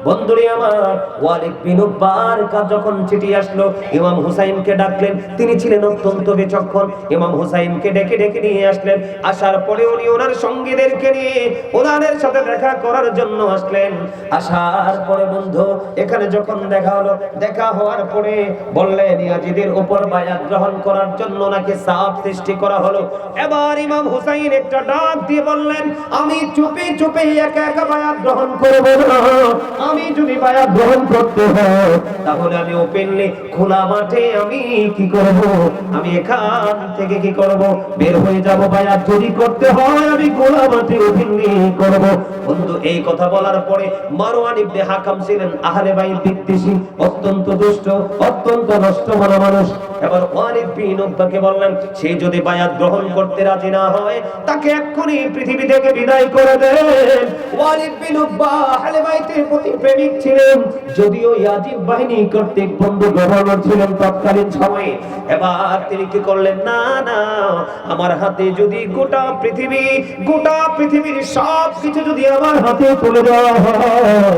বন্ধুরে আমার, ওয়ালিদ বিন উকবার যখন চিঠি আসলো, ইমাম হুসাইনকে ডাকলেন। তিনি ছিলেন অত্যন্ত বিচক্ষণ। ইমাম হুসাইনকে ডেকে ডেকে নিয়ে আসলেন। আসার পরে উনি ওনার সঙ্গীদেরকে নিয়ে ওনাদের সাথে দেখা করার জন্য আসলেন। আসার পরে বন্ধু এখানে যখন দেখা হলো, দেখা হওয়ার পরে বললেন ইয়াজিদের উপর বায়াত গ্রহণ করার জন্য নাকি চাপ সৃষ্টি করা হলো। এবার ইমাম হুসাইন একটা ডাক দিয়ে বললেন, আমি চুপে চুপে একা একা বায়াত গ্রহণ করব না। আমি যদি বায়াত গ্রহণ করতে হয় তাহলে আমি ওপেনলি খোলা মাঠে আমি কি করব, আমি এখান থেকে কি করব, বের হয়ে যাব। বায়াত যদি করতে হয় আমি খোলা মাঠে ওপেনলি করব। বন্ধু এই কথা বলার পরে মারওয়ান ইবনে হাকাম ছিলেন আহলে বাইত বিদ্বেষী, অত্যন্ত দুষ্ট, অত্যন্ত নষ্টমনা মানুষ। এবার ওয়ালিদ বিন উকবাকে বললেন, সে যদি বায়াত গ্রহণ করতে রাজি না হয় তাকে এক্ষুনি পৃথিবী থেকে বিদায় করে দেন। ওয়ালিদ বিন উকবা আহলে বাইতের প্রতি প্রেমিক ছিলেন, যদিও ইয়াজিদ বাহিনী কর্তৃক বন্ধু গভর্নর ছিলেন তৎকালীন সময়ে। এবার তিনি কি করলেন, না না, আমার হাতে যদি গোটা পৃথিবীর সব কিছু যদি আমার হাতে তুলে দেওয়া হয়,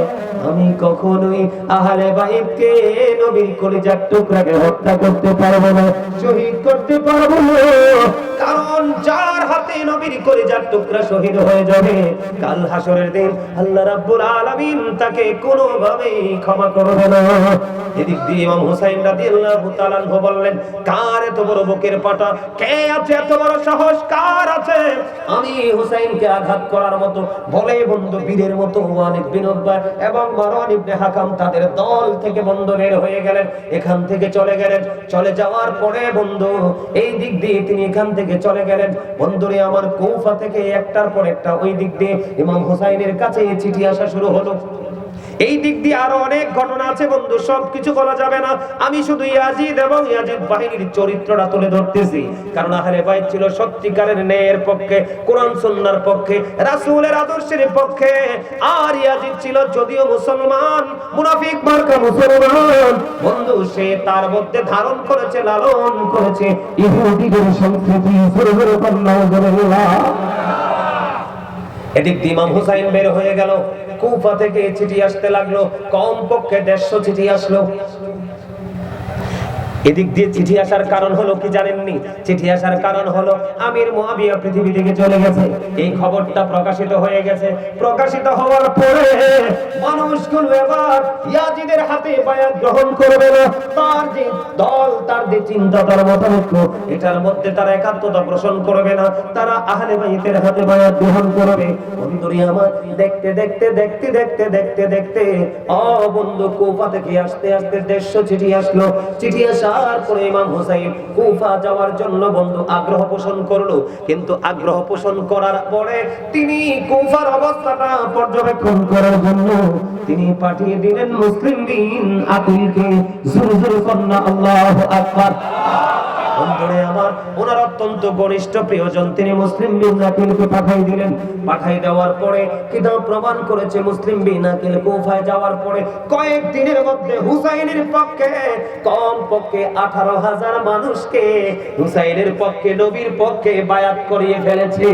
আমি কখনোই আহলে বাইতকে, নবীর কলিজার টুকরাকে হত্যা করতে পারবো না, শহীদ করতে পারবো না। কারণ যার হাতে নবীর কলিজার টুকরা শহীদ হয়ে যাবে, কাল হাসরের দিন আল্লাহ রাব্বুল আলামিন তাকে কোনোভাবেই ক্ষমা করবে না। এদিক দিয়ে ইমাম হুসাইন রাদিয়াল্লাহু তাআলা আনহু বললেন, কার এত বড় বুকের পাটা, কে আছে এত বড় সাহস, কার আছে আমি হুসাইনকে আঘাত করার মতো? বলে বন্ধু বীরের মতো ওয়ালিদ বিন উকবা এবং মারওয়ান ইবনে হাকাম তাদের দল থেকে বন্ধু বের হয়ে গেলেন, এখান থেকে চলে গেলেন। চলে যাওয়ার পরে বন্ধু এই দিক দিয়ে তিনি এখান থেকে চলে গেলেন। বন্ধুরে আমার, কুফা থেকে একটার পর একটা ওই দিক দিয়ে ইমাম হুসাইনের কাছে চিঠি আসা শুরু হলো। এই দিক দিয়ে আরো অনেক ঘটনা আছে বন্ধু, সবকিছু বলা যাবে না। আমি শুধু ইয়াজিদ এবং ইয়াজিদ বাহিনীর চরিত্রটা তুলে ধরতেছি, কারণ আহলে বাইত ছিল সত্যিকারের ন্যায়ের পক্ষে, কোরআন সুন্নাহর পক্ষে, রাসূলের আদর্শের পক্ষে। আর ইয়াজিদ ছিল যদিও মুসলমান, মুনাফিক মার্কা মুসলমান বন্ধু, সে তার মধ্যে ধারণ করেছে, লালন করেছে ইহুদিদের সংস্কৃতি। এদিক দিয়ে ইমাম হুসাইন বের হয়ে গেল। কুফা থেকে চিঠি আসতে লাগলো, কমপক্ষে 150 চিঠি আসলো। এদিক দিয়ে চিঠি আসার কারণ হলো কি জানেননি? চিঠি আসার কারণ হলো আমির মুআবিয়া পৃথিবী থেকে চলে গেছে, এই খবরটা প্রকাশিত হয়ে গেছে। প্রকাশিত হওয়ার পরে মানুষগুলো এবার ইয়াজিদের হাতে বায়াত গ্রহণ করবে না। তার যে দল, তার যে চিন্তা, তার মতামত, এটার মধ্যে তারা একাত্মতা পোষণ করবে না, তারা আহলে বাইতের হাতে বায়াত গ্রহণ করবে। বন্ধুরি আমার, দেখতে দেখতে দেখতে দেখতে দেখতে দেখতে বন্ধু কুফা থেকে আস্তে আস্তে 150 চিঠি আসলো। চিঠি আসার পরে ইমাম হুসাইন কুফা যাওয়ার জন্য বন্ধু আগ্রহ পোষণ করলো, কিন্তু আগ্রহ পোষণ করার পরে তিনি কুফার অবস্থাটা পর্যবেক্ষণ করার জন্য তিনি পাঠিয়ে দিলেন মুসলিম বিন আকিলকে। জোরে জোরে কন্যা আল্লাহু আকবার। বন্ধুরে আমার, ওনার অত্যন্ত ঘনিষ্ঠ প্রিয়জন, তিনি মুসলিম বিন আকিলকে পাঠিয়ে দিলেন। পাঠিয়ে দেওয়ার পরে কিতাব প্রমাণ করেছে মুসলিম বিন আকিল কুফায় যাওয়ার পরে কয়েকদিনের মধ্যে হুসাইনের পক্ষে কমপক্ষে 18,000 মানুষকে হুসাইনের পক্ষে, নবীর পক্ষে বায়াত করিয়ে ফেলেছে।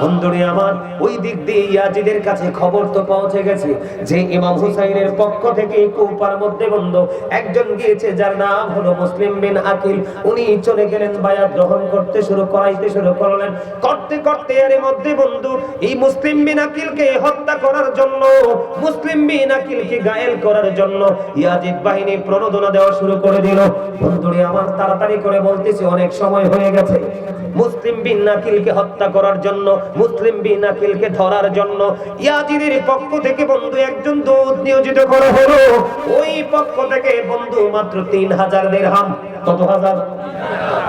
বন্ধুরে আমার, ওই দিক দিয়ে ইয়াজিদের কাছে খবর তো পৌঁছে গেছে যে ইমাম হুসাইনের পক্ষ থেকে কুফার মধ্যে বন্ধু একজন গিয়েছে, যার নাম হলো মুসলিম বিন আকিল। উনি চলে গেলেন, বায়াত গ্রহণ করতে শুরু করলেন। করতে করতে এর মধ্যে বন্ধু এই মুসলিম বিন আকিলকে হত্যা করার জন্য, মুসলিম বিন আকিলকে ঘায়েল করার জন্য ইয়াজিদ বাহিনী প্রণোদনা দেওয়া শুরু করে দিল। বন্ধুরে আমার, তাড়াতাড়ি করে বলতেছি, অনেক সময় হয়ে গেছে। মুসলিম বিন আকিলকে হত্যা করার জন্য, মুসলিম বিন আকিলকে ধরার জন্য ইয়াজিদের পক্ষ থেকে বন্ধু একজন দূত নিয়োজিত করা হলো। ওই পক্ষ থেকে বন্ধু মাত্র 3000 দিরহাম। কত হাজার?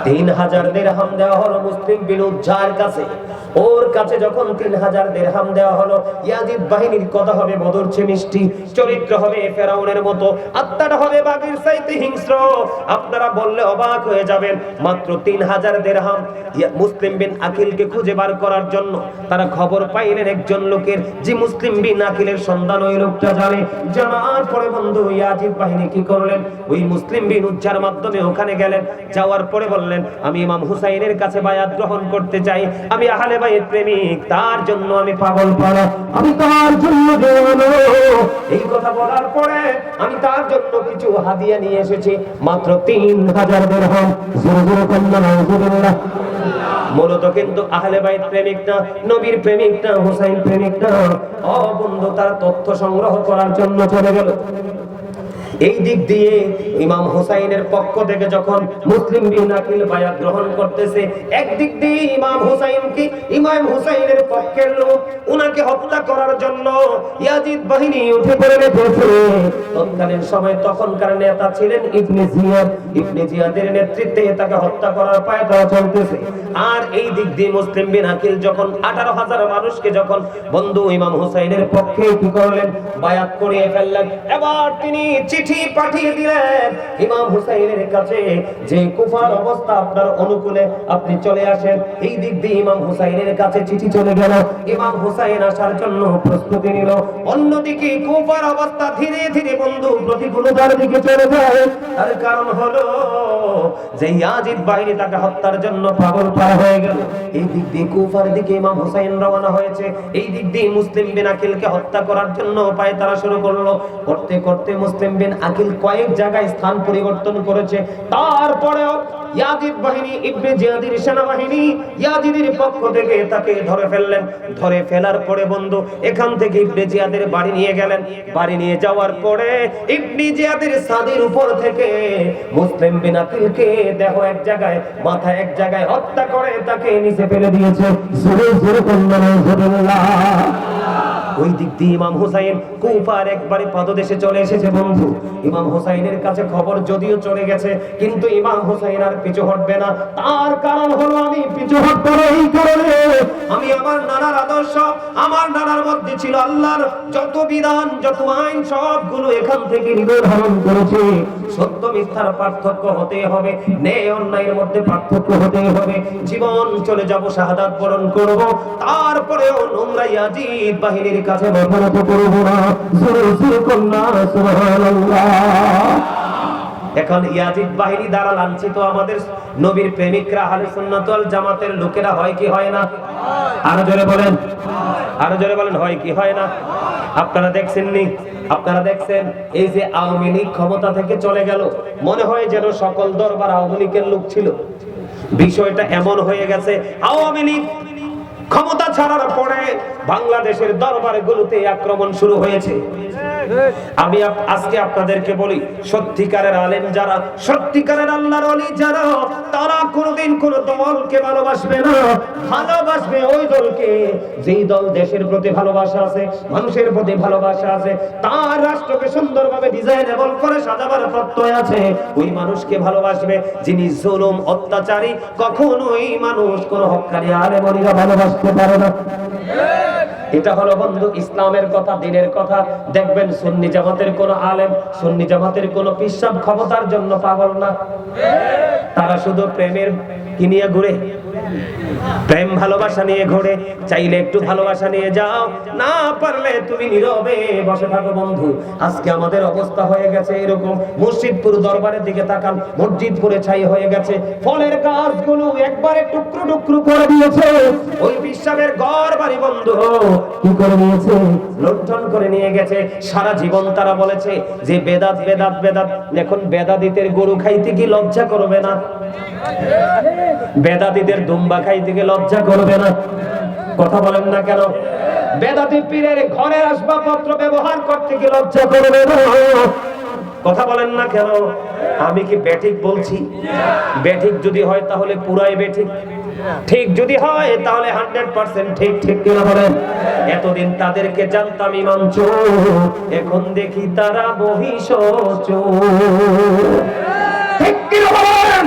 3000 দিরহাম দেওয়া হলো মুসলিম বিন উজ্জার কাছে। ওর কাছে যখন 3000 দিরহাম দেওয়া হলো, ইয়াজিদ বাহিনীর কথা হবে মধুর চেয়ে মিষ্টি, চরিত্র হবে ফেরাউনের মতো, আত্মাটা হবে বাঘের চাইতে হিংস্র। আপনারা বললে অবাক হয়ে যাবেন। মাত্র 3000 দিরহাম মুসলিম বিন আকিলকে খুঁজে বার করার জন্য তারা খবর পাইলেন একজন লোকের, যে মুসলিম বিন আকিলের সন্ধান ওই লোকটা জানে। জানার পরে বন্ধু ইয়াজিদ বাহিনী কি করলেন, ওই মুসলিম বিন উজ্জার মাধ্যমে ওখানে ওখানে গেলেন, যাওয়ার পরে বললেন আমি ইমাম হুসাইনের কাছে বায়াত গ্রহণ করতে চাই, আমি আহলে বাইত প্রেমিক, তার জন্য আমি পাগল পারা, আমি তার জন্য দেওয়ানো। এই কথা বলার পরে আমি তার জন্য কিছু হাদিয়া নিয়ে এসেছি, মাত্র 3000 দিরহাম। জোরে জোরে কন্যা নাউজুবিল্লাহ। মূলত কিন্তু আহলে বাইত প্রেমিক না, নবীর প্রেমিক না, হুসাইন প্রেমিক না। ও বন্ধু, তারা তথ্য সংগ্রহ করার জন্য চলে গেল। এই দিক দিয়ে ইমাম হুসাইনের পক্ষ থেকে যখন মুসলিম বিন আকিল বায়াত গ্রহণ করতেছে, একদিক দিয়ে ইমাম হুসাইনের পক্ষের লোক উনাকে হত্যা করার জন্য ইয়াজিদ বাহিনী উঠে পড়ে লেগেছে। তৎকালীন সময় তখনকার নেতা ছিলেন ইবনে জিয়াদের নেতৃত্বে তাকে হত্যা করার পায়তারা চলতেছে। আর এই দিক দিয়ে মুসলিম বিন আকিল যখন 18,000 মানুষকে যখন বন্ধু ইমাম হুসাইনের পক্ষে কি করলেন, বায়াত করিয়ে ফেললেন। এবার তিনি চিঠি পাঠিয়ে দিলেন ইমাম হুসাইনের কাছে যে কুফার অবস্থা আপনার অনুকূলে, আপনি চলে আসেন। এই দিক দিয়ে ইমাম হুসাইনের কাছে চিঠি চলে গেল, ইমাম হুসাইন আসার জন্য প্রস্তুতি নিল। অন্যদিকে কুফার অবস্থা ধীরে ধীরে বন্ধু প্রতিকূলতার দিকে চলে যায়। তার কারণ হলো যে ইয়াজিদ বাহিনী তাকে হত্যার জন্য পাগল পারা হয়ে গেল। এই দিক দিয়ে কুফার দিকে ইমাম হুসাইন রওনা হয়েছে, এই দিক দিয়ে মুসলিম বিন আকিলকে হত্যা করার জন্য পায়তারা শুরু করলো। করতে করতে মুসলিম বিন আকিল কয়েক জায়গায় স্থান পরিবর্তন করেছে। তারপরেও ইয়াজিদ বাহিনী, ইবনে জিয়াদের সেনাবাহিনী ইয়াজিদের পক্ষ থেকে তাকে ধরে ফেললেন। ধরে ফেলার পরে বন্ধু এখান থেকে ইবনে জিয়াদের বাড়ি নিয়ে গেলেন। বাড়ি নিয়ে যাওয়ার পরে ইবনে জিয়াদের ছাদের উপর থেকে মুসলিম বিন আকিলকে দেখো এক জায়গায়, মাথা এক জায়গায় হত্যা করে তাকে নিচে ফেলে দিয়েছে। জোরে জোরে কন্যা নাউজুবিল্লাহ। ওই দিক দিয়ে ইমাম হুসাইন কুফার একবারে পাদদেশে চলে এসেছে বন্ধু। ইমাম হুসাইনের কাছে খবর যদিও চলে গেছে, কিন্তু ইমাম হুসাইন আর পিছু হটবে না। তার কারণ হলো আমি পিছু হটবো না এই কারণে, আমি আমার নানার আদর্শ, আমার নানার মধ্যে ছিল আল্লাহর যত বিধান, যত আইন, সবগুলো এখান থেকে নির্ধারণ করেছি। সত্য মিথ্যার পার্থক্য হতে হবে, ন্যায় অন্যায়ের মধ্যে পার্থক্য হতে হবে। জীবন চলে যাব, শাহাদাত বরণ করব, তারপরেও নোংরা ইয়াজিদ বাহিনীর কাছে মাথা নত করব না। জোরে জোরে কন্যা সুবহানাল্লাহ। এখন ইয়াজিদ বাহিনী দ্বারা লাঞ্ছিত আমাদের নবীর প্রেমিকরা, আহলে সুন্নাত ওয়াল জামাতের লোকেরা হয় কি হয় না? আরো জোরে বলেন, আরো জোরে বলেন, হয় কি হয় না? আপনারা দেখছেননি, আপনারা দেখছেন এই যে আওয়ামী লীগ ক্ষমতা থেকে চলে গেল, মনে হয় যেন সকল দরবার আওয়ামী লীগের লোক ছিল। বিষয়টা এমন হয়ে গেছে, আওয়ামী লীগ ক্ষমতা ছাড়ার পরে বাংলাদেশের দরবারগুলোতে আক্রমণ শুরু হয়েছে। আমি আজকে আপনাদেরকে বলি, সত্যিকারের আলেম যারা, সত্যিকারের আল্লাহর ওলি যারা, তারা কোনোদিন কোন দলকে ভালোবাসবে না। ভালোবাসবে ওই দলকে যেই দল দেশের প্রতি ভালোবাসা আছে, মানুষের প্রতি ভালোবাসা আছে, তার রাষ্ট্রকে সুন্দরভাবে ডিজাইনেবল করে সাজাবার প্রত্যয় আছে, ওই মানুষকে ভালোবাসবে। যিনি জুলুম অত্যাচারী, কখনোই মানুষ কোন হক্কানি আলেম ওলিরা ভালোবাসতে পারে না। এটা হলো বন্ধু ইসলামের কথা, দ্বীনের কথা। দেখবেন সুন্নি জামাতের কোন আলেম, সুন্নি জামাতের কোন পিশাব ক্ষমতার জন্য পাগল না। তারা শুধু প্রেমের কি নিয়ে ঘুরে, প্রেম ভালোবাসা নিয়ে ঘুরে। চাইলে একটু ভালোবাসা নিয়ে যাও, না পারলে তুমি নীরবে বসে থাকো বন্ধু। আজকে আমাদের অবস্থা হয়ে গেছে এরকম। মসজিদপুর দরবারের দিকে তাকান, মসজিদপুরে ছাই হয়ে গেছে, ফলের গাছগুলো একবারে টুকরো টুকরো করে দিয়েছে। ওই পিশাবের ঘর বাড়ি বন্ধু কি করে নিয়েছে, লুণ্ঠন করে নিয়ে গেছে। সারা জীবন তারা বলেছে যে বেদাত বেদাত বেদাত। এখন বেদাতীদের গরু খাইতে কি লজ্জা করবে না? বেদাতীদের দুম্বা খাইতে কি লজ্জা করবে না? কথা বলেন না কেন? বেদাতি পীরের ঘরের আসবাবপত্র ব্যবহার করতে কি লজ্জা করবে না? কথা বলেন না কেন? আমি কি বেঠিক বলছি? বেঠিক যদি হয় তাহলে পুরাই বেঠিক, ঠিক যদি হয় তাহলে 100% ঠিক। ঠিক কিনা বলেন? এতদিন তাদেরকে জানতাম ইমাম চোর, এখন দেখি তারা মহিষ চোর। ঠিক কিনা বলেন?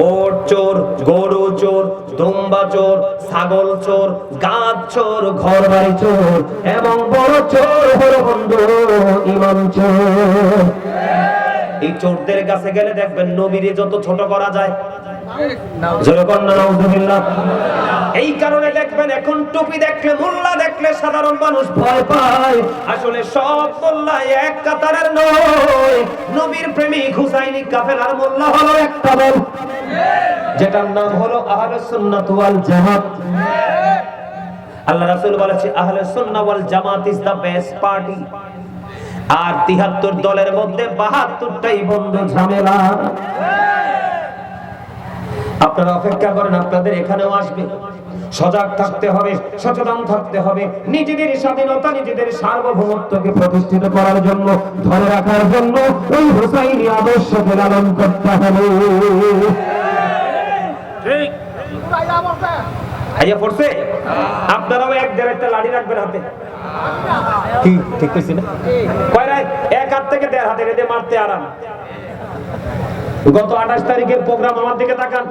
ওট চোর, গরু চোর, দুম্বা চোর, ছাগল চোর, গাছ চোর, ঘর বাড়ি চোর, এবং বড় চোর হলো বন্ধু ইমাম চোর। এই চোরদের কাছে গেলে দেখবেন নবীরে যত ছোট করা যায়, জোরে বলেন নাউজুবিল্লাহ। এই কারণে দেখবেন এখন টুপি দেখলে, মোল্লা দেখলে সাধারণ মানুষ ভয় পায়। আসলে সব মোল্লা এক কাতারের নয়। নবীর প্রেমিক হুসাইনি কাফেলার মোল্লা হলো একটা দল, যেটার নাম হলো আহলুস সুন্নাত ওয়াল জামাত। আল্লাহ রাসূল বলেছে আহলুস সুন্নাহ ওয়াল জামাত ইজ দা বেস্ট পার্টি। আর ৭৩ দলের মধ্যে ৭২টাই বন্ধ ঝামেলা। আপনারা অপেক্ষা করেন, আপনাদের এখানেও আসবে। সজাগ থাকতে হবে, সচেতন থাকতে হবে, নিজেদের স্বাধীনতা, নিজেদের সার্বভৌমত্বকে প্রতিষ্ঠিত করার জন্য, ধরে রাখার জন্য ওই হুসাইনি আদর্শকে লালন করতে হবে। ঠিক আইয়া পড়ছে। আপনারাও এক দেড়টা লাঠি রাখবেন হাতে। কি ঠিক কইছি না? কয়রাই এক হাত থেকে দেড় হাতে রেখে মারতে আরাম। গত 28 তারিখের প্রোগ্রাম, আমার দিকে তাকান।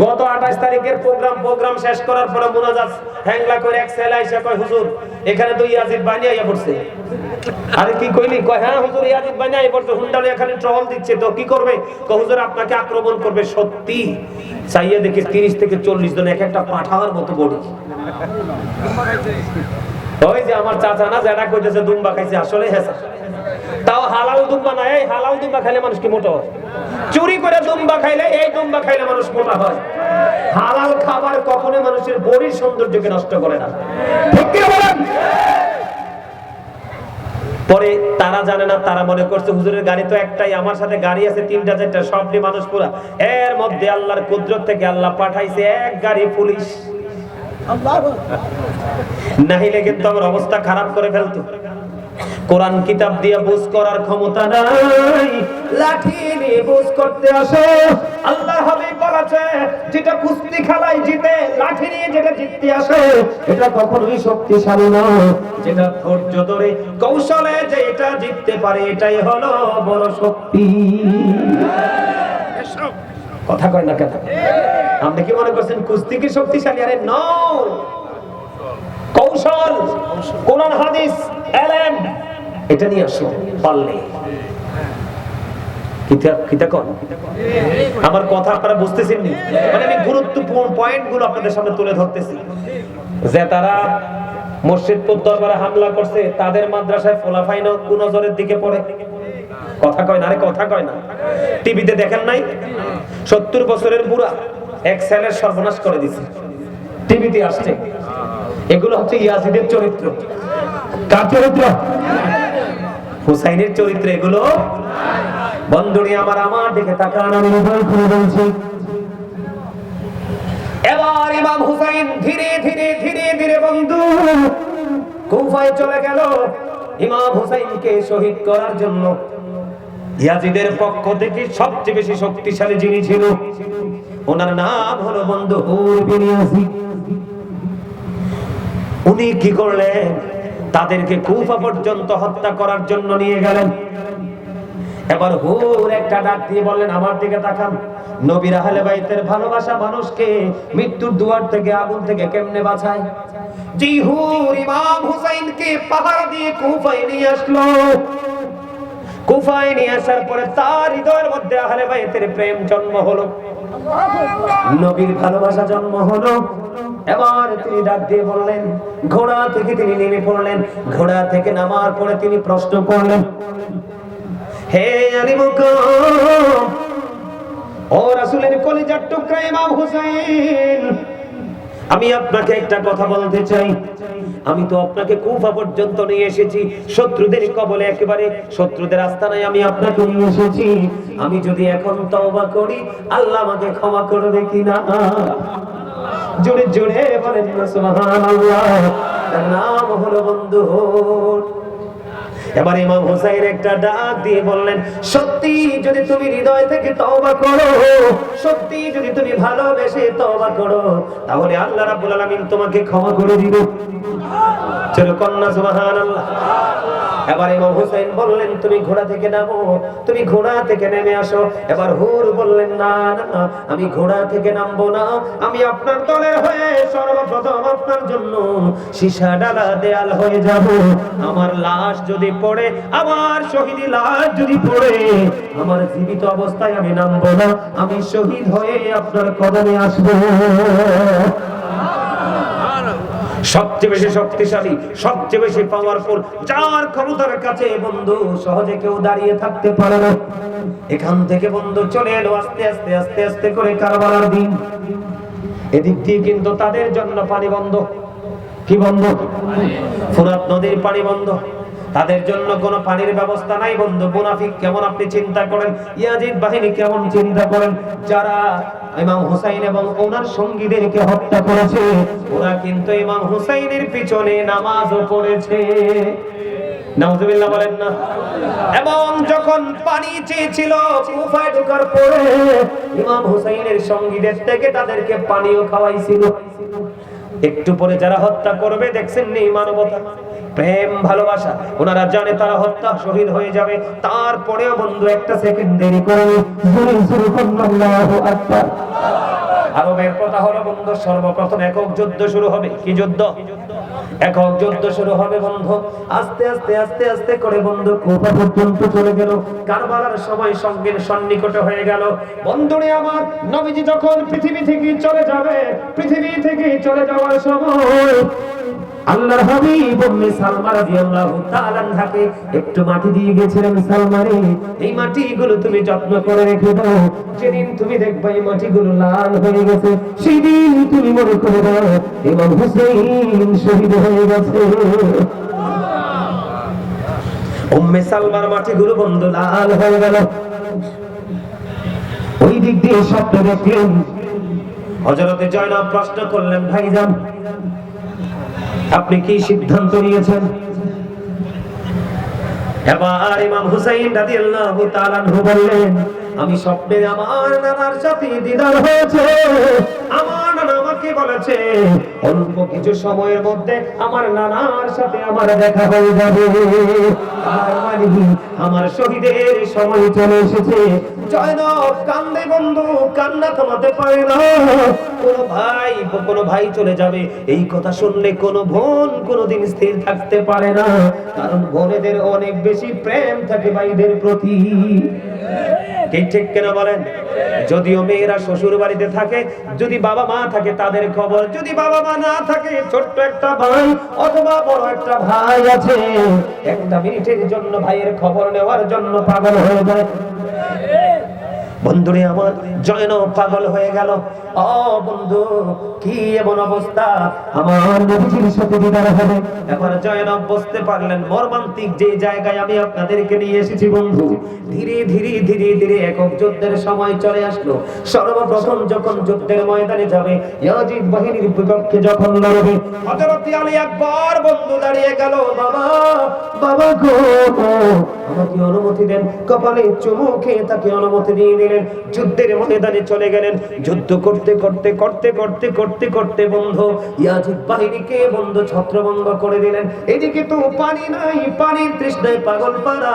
গত 28 তারিখের প্রোগ্রাম শেষ করার পরে মুনাজাত হ্যাংলা করে এক ছেলে আইসা কয়, হুজুর এখানে তো ইয়াজিদ বানি আইয়া পড়ছে। আরে কি কইলি? কয় হ্যাঁ হুজুর ইয়াজিদ বানি আইয়া পড়ছে, হুন্ডালে এখানে ট্রল দিচ্ছে, তো কি করবে? কয় হুজুর আপনাকে আক্রমণ করবে। সত্যি চাইয়া দেখে 30 থেকে 40 জন, এক একটা পাঠার মতো বডি। ওই যে আমার চাচা না যেটা কইতেছে দুম্বা খাইছে, আসলে হেসা। তাও হালাল দুম্বা না। এই হালাল দুম্বা খাইলে মানুষ কি মোটা হয়? চুরি করে দুম্বা খাইলে, এই দুম্বা খাইলে মানুষ মোটা হয়। হালাল খাবার কখনো মানুষের বডির সৌন্দর্যকে নষ্ট করে না, ঠিক কি বলেন? পরে তারা জানে না, তারা মনে করছে হুজুরের গাড়ি তো একটাই, আমার সাথে গাড়ি আছে 3টা 4টা, সব নিয়ে মানুষ পুরা। এর মধ্যে আল্লাহর কুদরত থেকে আল্লাহ পাঠাইছে এক গাড়ি পুলিশ। নাহিলে কিন্তু আমার অবস্থা খারাপ করে ফেলতো। কোরআন কিতাব দিয়ে বুঝ করার ক্ষমতা নাই, লাঠি নিয়ে বুঝ করতে আসে। আল্লাহ হাবিব বলেছে, যেটা কুস্তি খেলায় জিতে, লাঠি নিয়ে যেটা জিততে আসে, এটা কখনোই শক্তিশালী না। যেটা ধৈর্য ধরে কৌশলে যেটা জিততে পারে, এটাই হলো বড় শক্তি। কথা কয় না কেন? আপনি কি মনে করছেন কুস্তি কি শক্তিশালী? আরে নো, কৌশল, কোরআন হাদিস, এলেম, এটা নিয়ে আসো পারলে। আমার কথা আপনারা বুঝতেছেন নি? মানে আমি গুরুত্বপূর্ণ পয়েন্টগুলো আপনাদের সামনে তুলে ধরতেছি। যে তারা মসজিদপুর দরবারে হামলা করছে, তাদের মাদ্রাসায় ফলাফাইন কুনজরের দিকে পড়ে। কথা কয় না? আরে কথা কয় না? টিভিতে দেখেন নাই? 70 বছরের বুড়া এক ছেলের সর্বনাশ করে দিছে, টিভিতে আসছে। এগুলো হচ্ছে ইয়াজিদের চরিত্র। কার চরিত্র? হুসাইনের চরিত্র এগুলো। বন্ধুরি আমার দিকে তাকান, আমি হৃদয় খুলে বলছি। এবার ইমাম হুসাইন ধীরে ধীরে বন্ধু কুফায় চলে গেল ইমাম হুসাইনকে শহীদ করার জন্য। ইয়াজিদের পক্ষ থেকে সবচেয়ে বেশি শক্তিশালী যিনি ছিল, ওনার নাম হলো বন্ধু হুর বিন ইয়াজিদ। উনি কি করলেন? তাদেরকে কুফা পর্যন্ত হত্যা করার জন্য নিয়ে গেলেন। এবার হুর একটা ডাক দিয়ে বললেন, আমার দিকে তাকান। নবীর আহলে বাইতের ভালোবাসা মানুষকে মৃত্যুর দুয়ার থেকে, আগুন থেকে কেমনে বাঁচায়। জি হুর ইমাম হুসাইনকে পাহাড় দিয়ে কুফায় নিয়ে আসলো। কুফায় নিয়ে আসার পরে তার হৃদয়ের মধ্যে আহলে বাইতের প্রেম জন্ম হলো, নবীর ভালোবাসা জন্ম হলো। এবার তিনি ডাক দিয়ে বললেন, ঘোড়া থেকে তিনি নেমে পড়লেন। ঘোড়া থেকে নামার পরে তিনি প্রশ্ন করলেন, হে আলী মুকাম, ও রাসূলের কলিজার টুকরা ইমাম হুসাইন, আমি আপনাকে একটা কথা বলতে চাই। আমি তো আপনাকে কুফা পর্যন্ত নিয়ে এসেছি, শত্রুদের কবলে, একেবারে শত্রুদের আস্তানায় আমি আপনাকে নিয়ে এসেছি। আমি যদি এখন তওবা করি, আল্লাহ আমাকে ক্ষমা করবে কিনা? জোরে জোরে বলেন সুবহানাল্লাহ। তার নাম হলো বন্ধু হুর। এবার ইমাম হুসাইন একটা ডাক দিয়ে বললেন, সত্যি যদি তুমি হৃদয় থেকে তওবা করো, সত্যি যদি তুমি ভালোবেসে তওবা করো, তাহলে আল্লাহ রাব্বুল আলামিন তোমাকে ক্ষমা করে দিবে। চলো কন্যা সুবহানাল্লাহ। এবার ইমাম হুসাইন বললেন, তুমি ঘোড়া থেকে নামো, তুমি ঘোড়া থেকে নেমে আসো। এবার হুর বললেন, না না, আমি ঘোড়া থেকে নামবো না, আমি আপনার দলের হয়ে সর্বপ্রথম আপনার জন্য সীসা ডালা দেয়াল হয়ে যাব। আমার লাশ যদি পড়ে, আমার শহীদি লাশ যদি পড়ে, আমার জীবিত অবস্থায় আমি নামবো না, আমি শহীদ হয়ে আপনার কদমে আসবো। সবচেয়ে বেশি শক্তিশালী, সবচেয়ে বেশি পাওয়ারফুল, যার ক্ষমতার কাছে বন্ধু সহজে কেউ দাঁড়িয়ে থাকতে পারে না। এখান থেকে বন্ধু চলে এলো আস্তে আস্তে আস্তে আস্তে করে কারবালার দিন। এদিক দিয়ে কিন্তু তাদের জন্য পানি বন্ধ। কি বন্ধ? ফোরাত নদীর পানি বন্ধ। তাদের জন্য কোনো পানির ব্যবস্থা নাই বন্ধু। মুনাফিক কেমন আপনি চিন্তা করেন, ইয়াজিদ বাহিনী কেমন চিন্তা করেন, যারা ইমাম হুসাইন এবং ওনার সঙ্গীদেরকে হত্যা করেছে, ওরা কিন্তু ইমাম হুসাইনের পিছনে নামাজও পড়েছে। নাউজুবিল্লাহ বলেন না। এবং যখন পানি চেয়েছিল কুফায় ঢোকার পরে, ইমাম হুসাইনের সঙ্গীদের থেকে তাদেরকে পানিও খাওয়াইছিল। একটু পরে যারা হত্যা করবে দেখছেন নি মানবতা, প্রেম, ভালোবাসা, ওনারা জানে তারা হত্যা শহীদ হয়ে যাবে, তারপরেও বন্ধু একটা সেকেন্ড দেরি করে আল্লাহু আকবার। আরবের কথা হলো বন্ধু সর্বপ্রথম একক যুদ্ধ শুরু হবে। কি যুদ্ধ? একক যুদ্ধ শুরু হবে বন্ধু। আস্তে আস্তে আস্তে আস্তে করে বন্ধু কুফা পর্যন্ত চলে গেল। কারবালার সময় সঙ্গের সন্নিকট হয়ে গেল। বন্ধুরে আমার, নবীজি যখন পৃথিবী থেকে চলে যাবে, পৃথিবী থেকে চলে যাওয়ার সময় আল্লাহর হাবিব উম্মে সালমা রাদিয়াল্লাহু তাআলা আনহাকে একটু মাটি দিয়ে গেছিলেন। সালমারে, এই মাটিগুলো তুমি যত্ন করে রেখে দাও, যেদিন তুমি দেখবে এই মাটিগুলো লাল হয়ে গেছে, সেদিন তুমি মনে করে দাও ইমাম হুসাইন শহীদ হয়ে গেছে। উম্মে সালমার মাটিগুলো বন্ধু লাল হয়ে গেল। ওই দিক দিয়ে স্বপ্ন দেখলেন। হযরতে জয়নব প্রশ্ন করলেন, ভাইজান আপনি কি সিদ্ধান্ত নিয়েছেন? এবার ইমাম হুসাইন রাদিয়াল্লাহু তাআলা আনহু বললেন, আমি স্বপ্নে আমার নানার সাথে দিদার হয়েছে। আমার নানা আমাকে বলেছে অল্প কিছু সময়ের মধ্যে আমার নানার সাথে আমার দেখা হয়ে যাবে। আর মানে আমার শহীদের সময় চলে এসেছে। জয়নব কান্দে বন্ধু, কান্না থামাতে পারে না। কোনো ভাই চলে যাবে, এই কথা শুনলে কোনো বোন কোনোদিন স্থির থাকতে পারে না, কারণ বোনেদের অনেক বেশি প্রেম থাকে ভাইদের প্রতি। ঠিক কিনা বলেন? যদিও মেয়েরা শ্বশুর বাড়িতে থাকে, যদি বাবা মা থাকে তাদের খবর, যদি বাবা মা না থাকে ছোট্ট একটা ভাই অথবা বড় একটা ভাই আছে, একটা মিনিটের জন্য ভাইয়ের খবর নেওয়ার জন্য পাগল হয়ে যায়। বন্ধুরে আমার, জয়নব পাগল হয়ে গেল। ও বন্ধু, কি এমন অবস্থা, আমার নবীজির সাথে দিদার হবে। এবার জয়নব বুঝতে পারলেন মর্মান্তিক যে জায়গায় আমি আপনাদেরকে নিয়ে এসেছি বন্ধু। ধীরে ধীরে ধীরে ধীরে একক যুদ্ধের সময় চলে আসলো। সর্বপ্রথম যখন যুদ্ধের ময়দানে যাবে, ইয়াজিদ বাহিনীর বিপক্ষে যখন লড়বে, হযরত আলী একবার বন্ধু দাঁড়িয়ে গেল। বাবা, বাবা গো, আমাকে অনুমতি দেন। কপালে চুমু খেয়ে তাকে অনুমতি দিয়ে দিলেন। যুদ্ধের ময়দানে চলে গেলেন। যুদ্ধ করতে করতে করতে করতে করতে করতে বন্ধু ইয়াজিদ বাহিনীকে বন্ধু ছত্রভঙ্গ করে দিলেন। এদিকে তো পানি নাই, পানির তৃষ্ণায় পাগল পারা।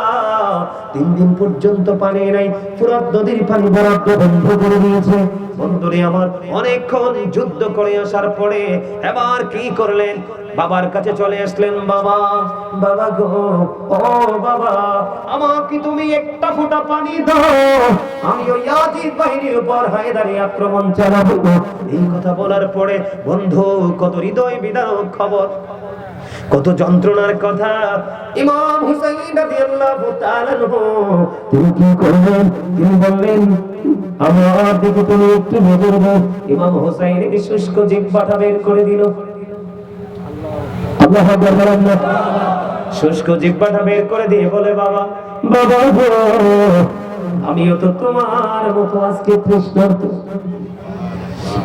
3 দিন পর্যন্ত পানি নাই, ফুরাত নদীর পানি বরাদ্দ বন্ধ করে দিয়েছে। বন্ধুরে আমার, অনেকক্ষণ যুদ্ধ করে আসার পরে এবার কি করলেন? বাবার কাছে চলে আসলেন। বাবা, বাবা গো, ও বাবা, আমাকে তুমি একটা ফোঁটা পানি দাও, আমি ওই ইয়াজিদ বাহিনীর উপর হায়দারি আক্রমণ চালাবো। এই কথা বলার পরে বন্ধু কত হৃদয় বিদারক খবর, কত যন্ত্রণার কথা। ইমাম হুসাইন রাদিয়াল্লাহু তাআলা আনহু তিনি কি করলেন? তিনি বললেন, আমার দিকে তুমি একটু নজর দাও। ইমাম হুসাইনের শুষ্ক জিহ্বাটা বের করে দিল। আল্লাহু আকবার বলেন না। শুষ্ক জিহ্বাটা বের করে দিয়ে বলে, বাবা, বাবা গো, আমিও তো তোমার মতো আজকে তৃষ্ণার্ত,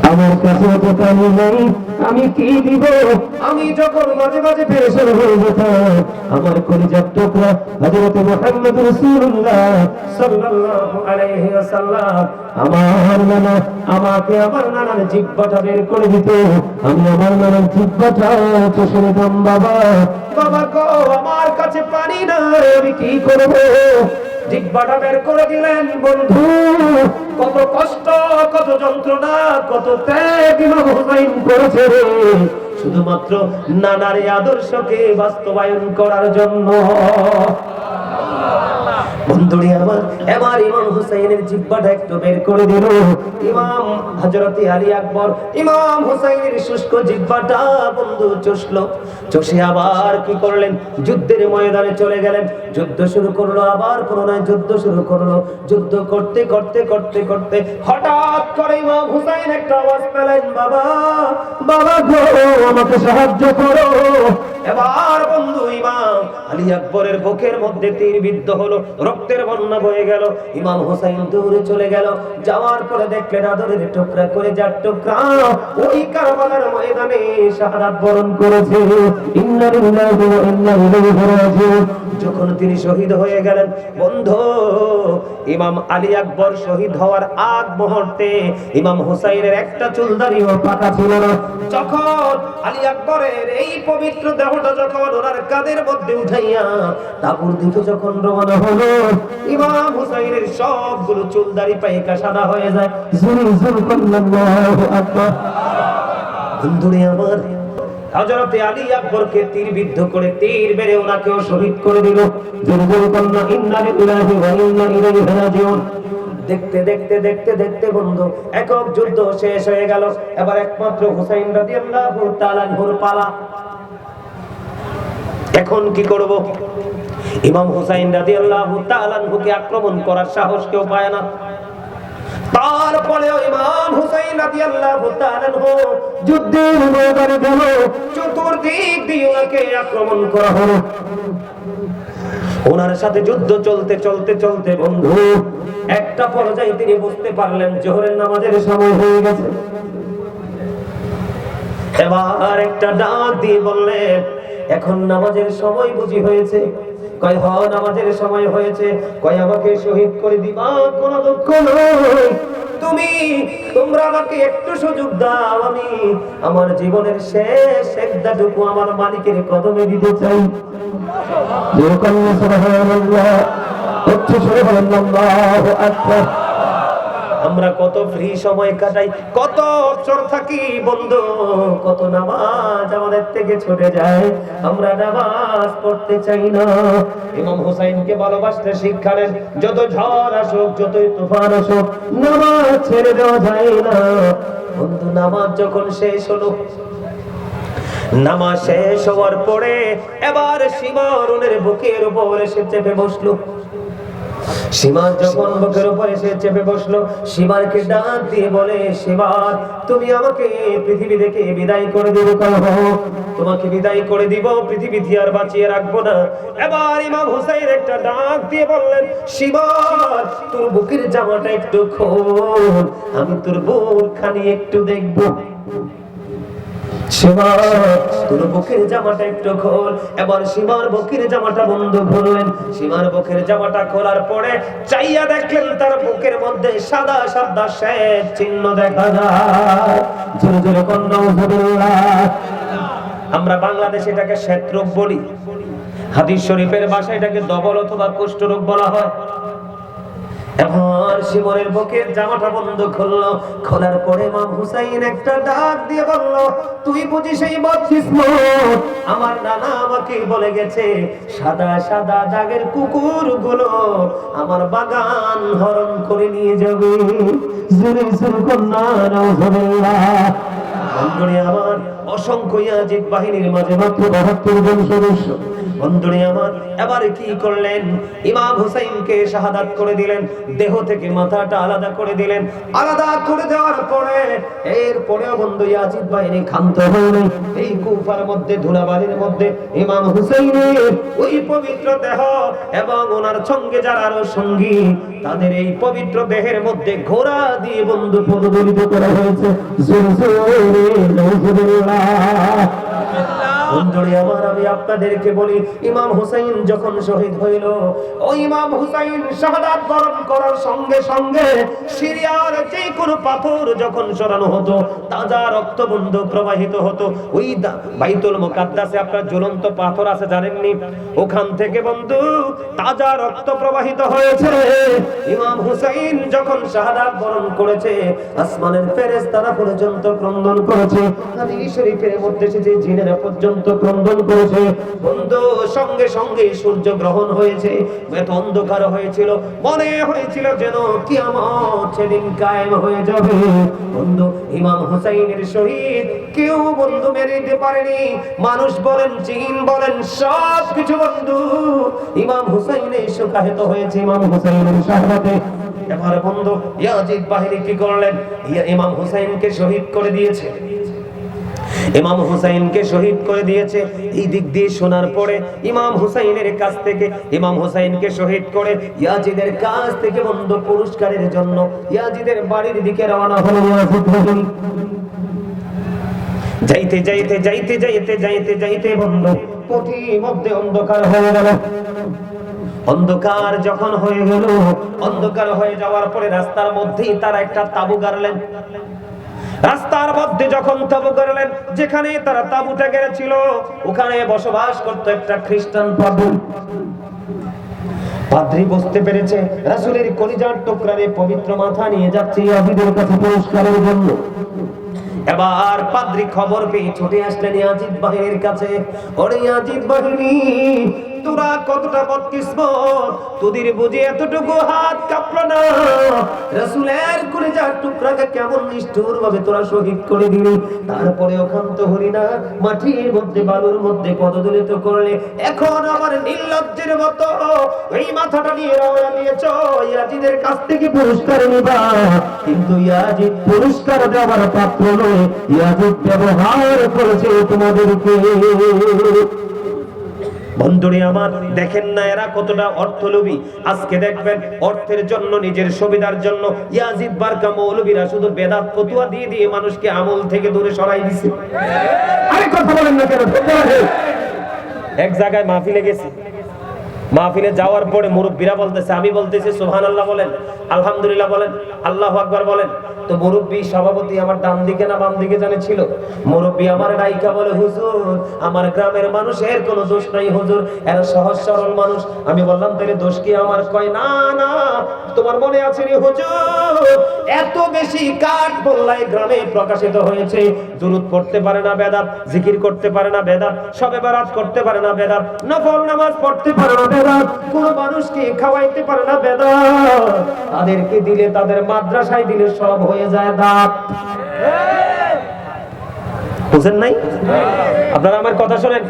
আমার কাছে তো পানি নেই, আমি কি দিব? আমি যখন মাঝে মাঝে পেরেশান হয়ে যেতাম, আমার কলিজার টুকরা হযরত মুহাম্মদ রাসূলুল্লাহ সাল্লাল্লাহু আলাইহি ওয়াসাল্লাম আমার নানা আমাকে আমার নানার জিহ্বাটা বের করে দিত, আমি আমার নানার জিহ্বাটা চষে নিতাম। বাবা, বাবা গো, আমার কাছে পানি নাই, আমি কি করব? জিহ্বাটা বের করে দিলেন। বন্ধু, কত কষ্ট, কত যন্ত্রণা, কত ত্যাগ ইমাম হুসাইন করেছে রে। শুধুমাত্র নানার এই আদর্শকে বাস্তবায়ন করার জন্য। বন্ধুরে আমার, এবার ইমাম হুসাইনের জিহ্বাটা একটু বের করে দিল। ইমাম হযরতে আলী আকবর ইমাম হুসাইনের শুষ্ক জিহ্বাটা বন্ধু চষলো, চষে আবার কি করলেন, যুদ্ধের ময়দানে চলে গেলেন। যুদ্ধ শুরু করলো, আবার পুনরায় যুদ্ধ শুরু করলো। যুদ্ধ করতে করতে করতে করতে হঠাৎ করে ইমাম হুসাইন একটা আওয়াজ পেলেন, বাবা বাবা গো, আমাকে সাহায্য করো। এবার বন্ধু ইমাম আলী আকবরের বুকের মধ্যে তীর বিদ্ধ হলো, রক্তের বন্যা বয়ে গেল। ইমাম হুসাইন দৌড়ে চলে গেল, যাওয়ার পরে দেখলেন আদরের টুকরা করে যার টুকরা ওই কারবালার ময়দানে শাহাদাত বরণ করেছে। ইন্না লিল্লাহি ওয়া ইন্না ইলাইহি রাজিউন। যখন তিনি শহীদ হয়ে গেলেন বন্ধু, ইমাম আলী আকবর শহীদ হওয়ার আগ মুহূর্তে ইমাম হুসাইনের একটা চুলদারিও পাকা ছিল না। যখন আলী আকবরের এই পবিত্র দেহটা যখন ওনার কাঁধের মধ্যে উঠাইয়া তাপুর দিকে যখন রওনা হলো, ইমাম হুসাইনের সবগুলো চুলদারি পাইকা সাদা হয়ে যায়। আল্লাহু আকবার। বন্ধুরে আমার, হযরতে আলী আকবরকে তীর বিদ্ধ করে তীর মেরে ওনাকেও শহীদ করে দিল। জোরে কন্যা ইন্না লিল্লাহি ওয়া ইন্না ইলাইহি রাজিউন। দেখতে দেখতে দেখতে দেখতে বন্ধু একক যুদ্ধ শেষ হয়ে গেল। এবার একমাত্র হুসাইন রাদিয়াল্লাহু তাআলা আনহুর পালা। এখন কি করব? ইমাম হুসাইন রাদিয়াল্লাহু তাআলা আনহুকে আক্রমণ করার সাহস কেউ পায় না। তারপরেও ইমাম হুসাইন রাদিয়াল্লাহু তাআলা আনহু যুদ্ধের ময়দানে গেল, চতুর্দিক দিয়ে ওনাকে আক্রমণ করা হলো। ওনার সাথে যুদ্ধ চলতে চলতে চলতে বন্ধু একটা পর্যায়ে তিনি বুঝতে পারলেন জোহরের নামাজের সময় হয়ে গেছে। এবার একটা ডাক দিয়ে বললেন, এখন নামাজের সময় বুঝি হয়েছে? কয় হ, নামাজের সময় হয়েছে। কয় আমাকে শহীদ করে দিবা, কোনো দুঃখ নয়, তোমরা আমাকে একটু সুযোগ দাও, আমি আমার জীবনের শেষ একদাটুকু আমার মালিকের কদমে দিতে চাই। আমরা কত ফ্রি সময় কাটাই, কত অবসর থাকি বন্ধু, কত নামাজ আমাদের থেকে ছুটে যায়, আমরা নামাজ পড়তে চাই না। ইমাম হুসাইনকে ভালোবাসতে শিক্ষা দেন, যত ঝড় আসুক, যতই তুফান আসুক, নামাজ ছেড়ে দেওয়া যায় না। বন্ধু নামাজ যখন শেষ হলো, নামাজ শেষ হওয়ার পরে এবার সীমারুনের বুকের উপর এসে চেপে বসলো। সীমার যখন বুকের উপর এসে চেপে বসলো, সীমারকে ডাক দিয়ে বলে, সীমার তুমি আমাকে পৃথিবী থেকে বিদায় করে দিবে? তোমাকে বিদায় করে দিব, পৃথিবীতে আর বাঁচিয়ে রাখবো না। এবার ইমাম হুসাইন একটা ডাক দিয়ে বললেন, সীমার তোর বুকের জামাটা একটু খোল, আমি তোর বুকখানি একটু দেখবো। সীমা তোর বুকের জামাটা একটু খোল। এবার সীমার বুকের জামাটা বন্ধ করলেন। সীমার বুকের জামাটা খোলার পরে চাইয়া দেখলেন তার বুকের মধ্যে সাদা সাদা শ্বেত চিহ্ন দেখা যায়। জোরে জোরে কন্যা আলহামদুলিল্লাহ। আমরা বাংলাদেশে এটাকে শ্বেত রোগ বলি, হাদিস শরীফের ভাষায় এটাকে দবল অথবা কুষ্ঠ রোগ বলা হয়। এবার শিবরের বুকের জামাটা বন্ধ করলো, খোলার পরে ইমাম হুসাইন একটা ডাক দিয়ে বলল, তুই বুঝি সেই বদকিসমত, আমার নানা আমাকে বলে গেছে সাদা সাদা দাগের কুকুরগুলো আমার বাগান হরণ করে নিয়ে যাবে। জোরে জোরে কন্যা নাউজুবিল্লাহ। বন্ধুরে আমার, অসংখ্য ইয়াজিদ বাহিনীর মাঝে মাত্র ৭২ জন সদস্য। বন্ধুরে আমার, এবার কি করলেন? ইমাম হুসাইনকে শাহাদাত করে দিলেন, দেহ থেকে মাথাটা আলাদা করে দিলেন। আলাদা করে দেওয়ার পরে এরপরেও বন্ধু ইয়াজিদ বাহিনী ক্ষান্ত হয় নাই। এই কুফার মধ্যে ধুলাবালির মধ্যে ইমাম হুসাইনের ওই পবিত্র দেহ এবং ওনার সঙ্গে যারা আরো সঙ্গী, তাদের এই পবিত্র দেহের মধ্যে ঘোড়া দিয়ে বন্ধু প্রজ্বলিত করা হয়েছে। জোরে জোরে নাউজুবিল্লাহ। বন্ধুরে আমার, আমি আপনাদেরকে বলি, ইমাম হুসাইন যখন শহীদ হইল, ওই ইমাম হুসাইন শাহাদাত বরণ করার সঙ্গে সঙ্গে সিরিয়ার যে কোনো পাথর যখন সরানো হতো, তাজা রক্তবন্ধ প্রবাহিত হতো। ওই বাইতুল মুকাদ্দাসে আপনার জ্বলন্ত পাথর আছে জানেননি? ওখান থেকে বন্ধু তাজা রক্ত প্রবাহিত হয়েছে। ইমাম হুসাইন যখন শাহাদাত বরণ করেছে, আসমানের ফেরেশতারা পর্যন্ত ক্রন্দন করেছে, হাদিস শরীফের মধ্যে এসেছে জিনেরা পর্যন্ত ক্রন্দন করেছে। বন্ধু সঙ্গে সঙ্গে সূর্য গ্রহণ হয়েছে, এত অন্ধকার হয়েছিল, মনে হয়েছিল যেন কিয়ামত সেদিন কায়েম হয়ে যাবে। বন্ধু ইমাম হুসাইনের শহীদ কেউ বন্ধু মেরে দিতে পারেনি। মানুষ বলেন, জিন বলেন, সব কিছু বন্ধু ইমাম হুসাইনের শোকাহত হয়েছে ইমাম হুসাইনের শাহাদাতে। এবার বন্ধু ইয়াজিদ বাহিনী কি করলেন? ইমাম হুসাইনকে শহীদ করে দিয়েছে, ইমাম হুসাইনকে শহীদ করে দিয়েছে। এই দিক দিয়ে শোনার পরে ইমাম হুসাইনের কাছ থেকে, ইমাম হুসাইনকে শহীদ করে ইয়াজিদের কাছ থেকে বন্ধু পুরস্কারের জন্য ইয়াজিদের বাড়ির দিকে রওনা হলো ইয়াজিদ বাহিনী। যাইতে যাইতে যাইতে যাইতে যাইতে যাইতে বন্ধু পথি মধ্যে অন্ধকার হয়ে গেল। অন্ধকার যখন হয়ে গেল, অন্ধকার হয়ে যাওয়ার পরে রাস্তার মধ্যেই তারা একটা তাবু গাড়লেন। রাস্তার মধ্যে যখন তাবু গাড়লেন, যেখানে তারা তাবুটা গেড়েছিল ওখানে বসবাস করত একটা খ্রিস্টান পাদ্রী। পাদ্রী বুঝতে পেরেছে রাসূলের কলিজার টুকরারে পবিত্র মাথা নিয়ে যাচ্ছে ইয়াজিদের কাছে পুরস্কারের জন্য। এবার পাদ্রী খবর পেয়ে ছুটে আসলেন ইয়াজিদ বাহিনীর কাছে। ওরে ইয়াজিদ বাহিনী, তোরা কতটা বদকিসমত, তোদের বুঝি এতটুকু হাত কাঁপলো না? রাসূলের কলিজার টুকরাকে কেমন নিষ্ঠুর ভাবে তোরা শহীদ করে দিলি। তারপরে ক্ষান্ত হলি না, মাটির মধ্যে বালুর মধ্যে পদদলিত করলে। এখন আমার নির্লজ্জের মতো এই মাথাটা নিয়ে রওনা দিয়েছ ইয়াজিদের কাছ থেকে পুরস্কার নিবা। কিন্তু ইয়াজিদ পুরস্কার দেওয়ার পাত্র নয়, ইয়াজিদ ব্যবহার করেছে তোমাদেরকে। বন্ধুরে আমার, দেখেন না এরা কতটা অর্থলোভী। আজকে দেখবেন অর্থের জন্য, নিজের সুবিধার জন্য ইয়াজিদ বারকা মৌলবীরা শুধু বেদাত ফতোয়া দিয়ে দিয়ে মানুষকে আমল থেকে দূরে সরাই দিছে। আরে কথা বলেন না কেন? এক জায়গায় মাহফিলে গেছি, মাহফিলে যাওয়ার পরে মুরব্বীরা বলতেছে, আমি বলতেছি সুবহানাল্লাহ বলেন, আলহামদুলিল্লাহ বলেন, আল্লাহু আকবার বলেন। তো মুরব্বী সভাপতি আমার ডান দিকে না বাম দিকে জানে ছিল। মুরব্বী আমার ডাইকা বলে, হুজুর আমার গ্রামের মানুষের কোনো দোষ নাই হুজুর, এরা সহজ সরল মানুষ। আমি বললাম তাহলে দোষ কি আমার? কয় না না, তোমার মনে আছে রে হুজুর, এত বেশি কাঠ বললাই গ্রামে প্রকাশিত হয়েছে, দুরূদ পড়তে পারে না বেদাত, জিকির করতে পারে না বেদাত, শবে বরাত করতে পারে না বেদাত, নফল নামাজ পড়তে পারে না বেদাত, কোন মানুষকে খাওয়াইতে পারে না বেদাত, তাদেরকে দিলে, তাদের মাদ্রাসায় দিলে সব হয়ে যায় দাঁত। বুঝেন নাই? আপনারা আমার কথা শোনেন,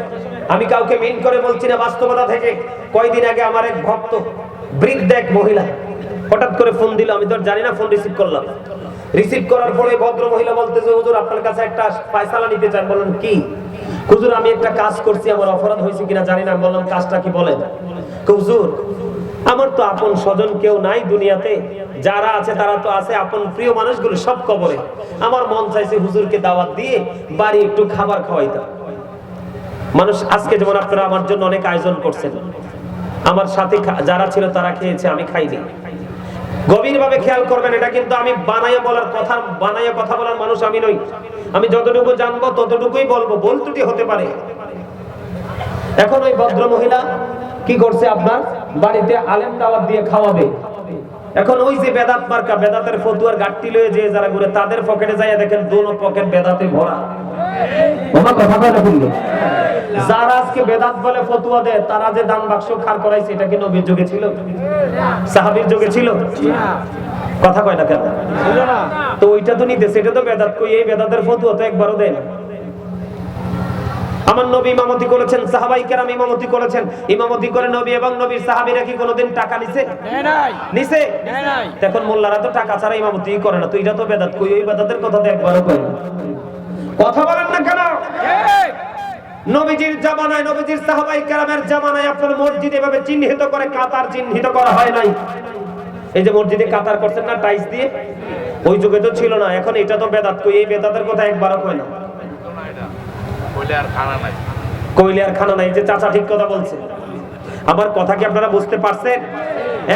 আমি কাউকে মিন করে বলছি না, বাস্তবতা থেকে। কয়দিন আগে আমার এক ভক্ত, বৃদ্ধ এক মহিলা হঠাৎ করে ফোন দিল, আমি তো জানি না, ফোন রিসিভ করলাম। রিসিভ করার পরে ভদ্র মহিলা বলতেছে, হুজুর আপনার কাছে একটা ফয়সালা নিতে চান। বললেন কি? হুজুর আমি একটা কাজ করছি, আমার অপরাধ হয়েছে কিনা জানি না। বললাম কাজটা কি বলেন? হুজুর আমার তো আপন স্বজন কেউ নাই দুনিয়াতে, যারা আছে তারা তো আছে, আপন প্রিয় মানুষগুলো সব কবরে। আমার মন চাইছে হুজুরকে দাওয়াত দিয়ে বাড়ি একটু খাবার খাওয়াইতাম। মানুষ আজকে যেমন আপনারা আমার জন্য অনেক আয়োজন করছেন, আমার সাথে যারা ছিল তারা খেয়েছে, আমি খাইনি। গভীরভাবে খেয়াল করবেন, এটা কিন্তু আমি বানাইয়া কথা বলার মানুষ আমি নই। আমি যতটুকু জানবো ততটুকুই বলবো, ভুল ত্রুটি হতে পারে। এখন ওই ভদ্র মহিলা কি করছে, আপনার বাড়িতে আলেম দাওয়াত দিয়ে খাওয়াবে। এখন ওই যে বেদাত মার্কা, বেদাতের ফতুয়ার গাট্টি লয়ে যে যারা ঘুরে, তাদের পকেটে যাইয়া দেখেন দোনো পকেট বেদাতে ভরা। যারা আজকে বেদাত বলে ফতুয়া দেয়, তারা যে দান বাক্স খার করাইছে, এটা কি নবীর যুগে ছিল? সাহাবীর যুগে ছিল? কথা কয় না কেন? তো ওইটা তো নিতে, সেটা তো বেদাত। কই এই বেদাতের ফতুয়া তো একবারও দেয় না। আমার নবী ইমামতি করেছেন, সাহাবাই কেরাম ইমামতি করেছেন, ইমামতি করে নবী এবং নবীর সাহাবীরা কি কোনোদিন টাকা নিছে? নিছে? এখন মোল্লারা তো টাকা ছাড়া ইমামতি করে না, তো এটা তো বেদাত। কই ওই বেদাতের কথা তো একবারও কয় না। কথা বলেন না কেন? নবীজির জামানায়, নবীজির সাহাবাই কেরামের জামানায় আপনার মসজিদ এভাবে চিহ্নিত করে কাতার চিহ্নিত করা হয় নাই। এই যে মসজিদে কাতার করছেন না টাইলস দিয়ে, ওই যুগে তো ছিল না। এখন এটা তো বেদাত। কই এই বেদাতের কথা একবারও কয় না। কইলে আর খানা নাই, যে চাচা ঠিক কথা বলছে। আমার কথা কি আপনারা বুঝতে পারছেন?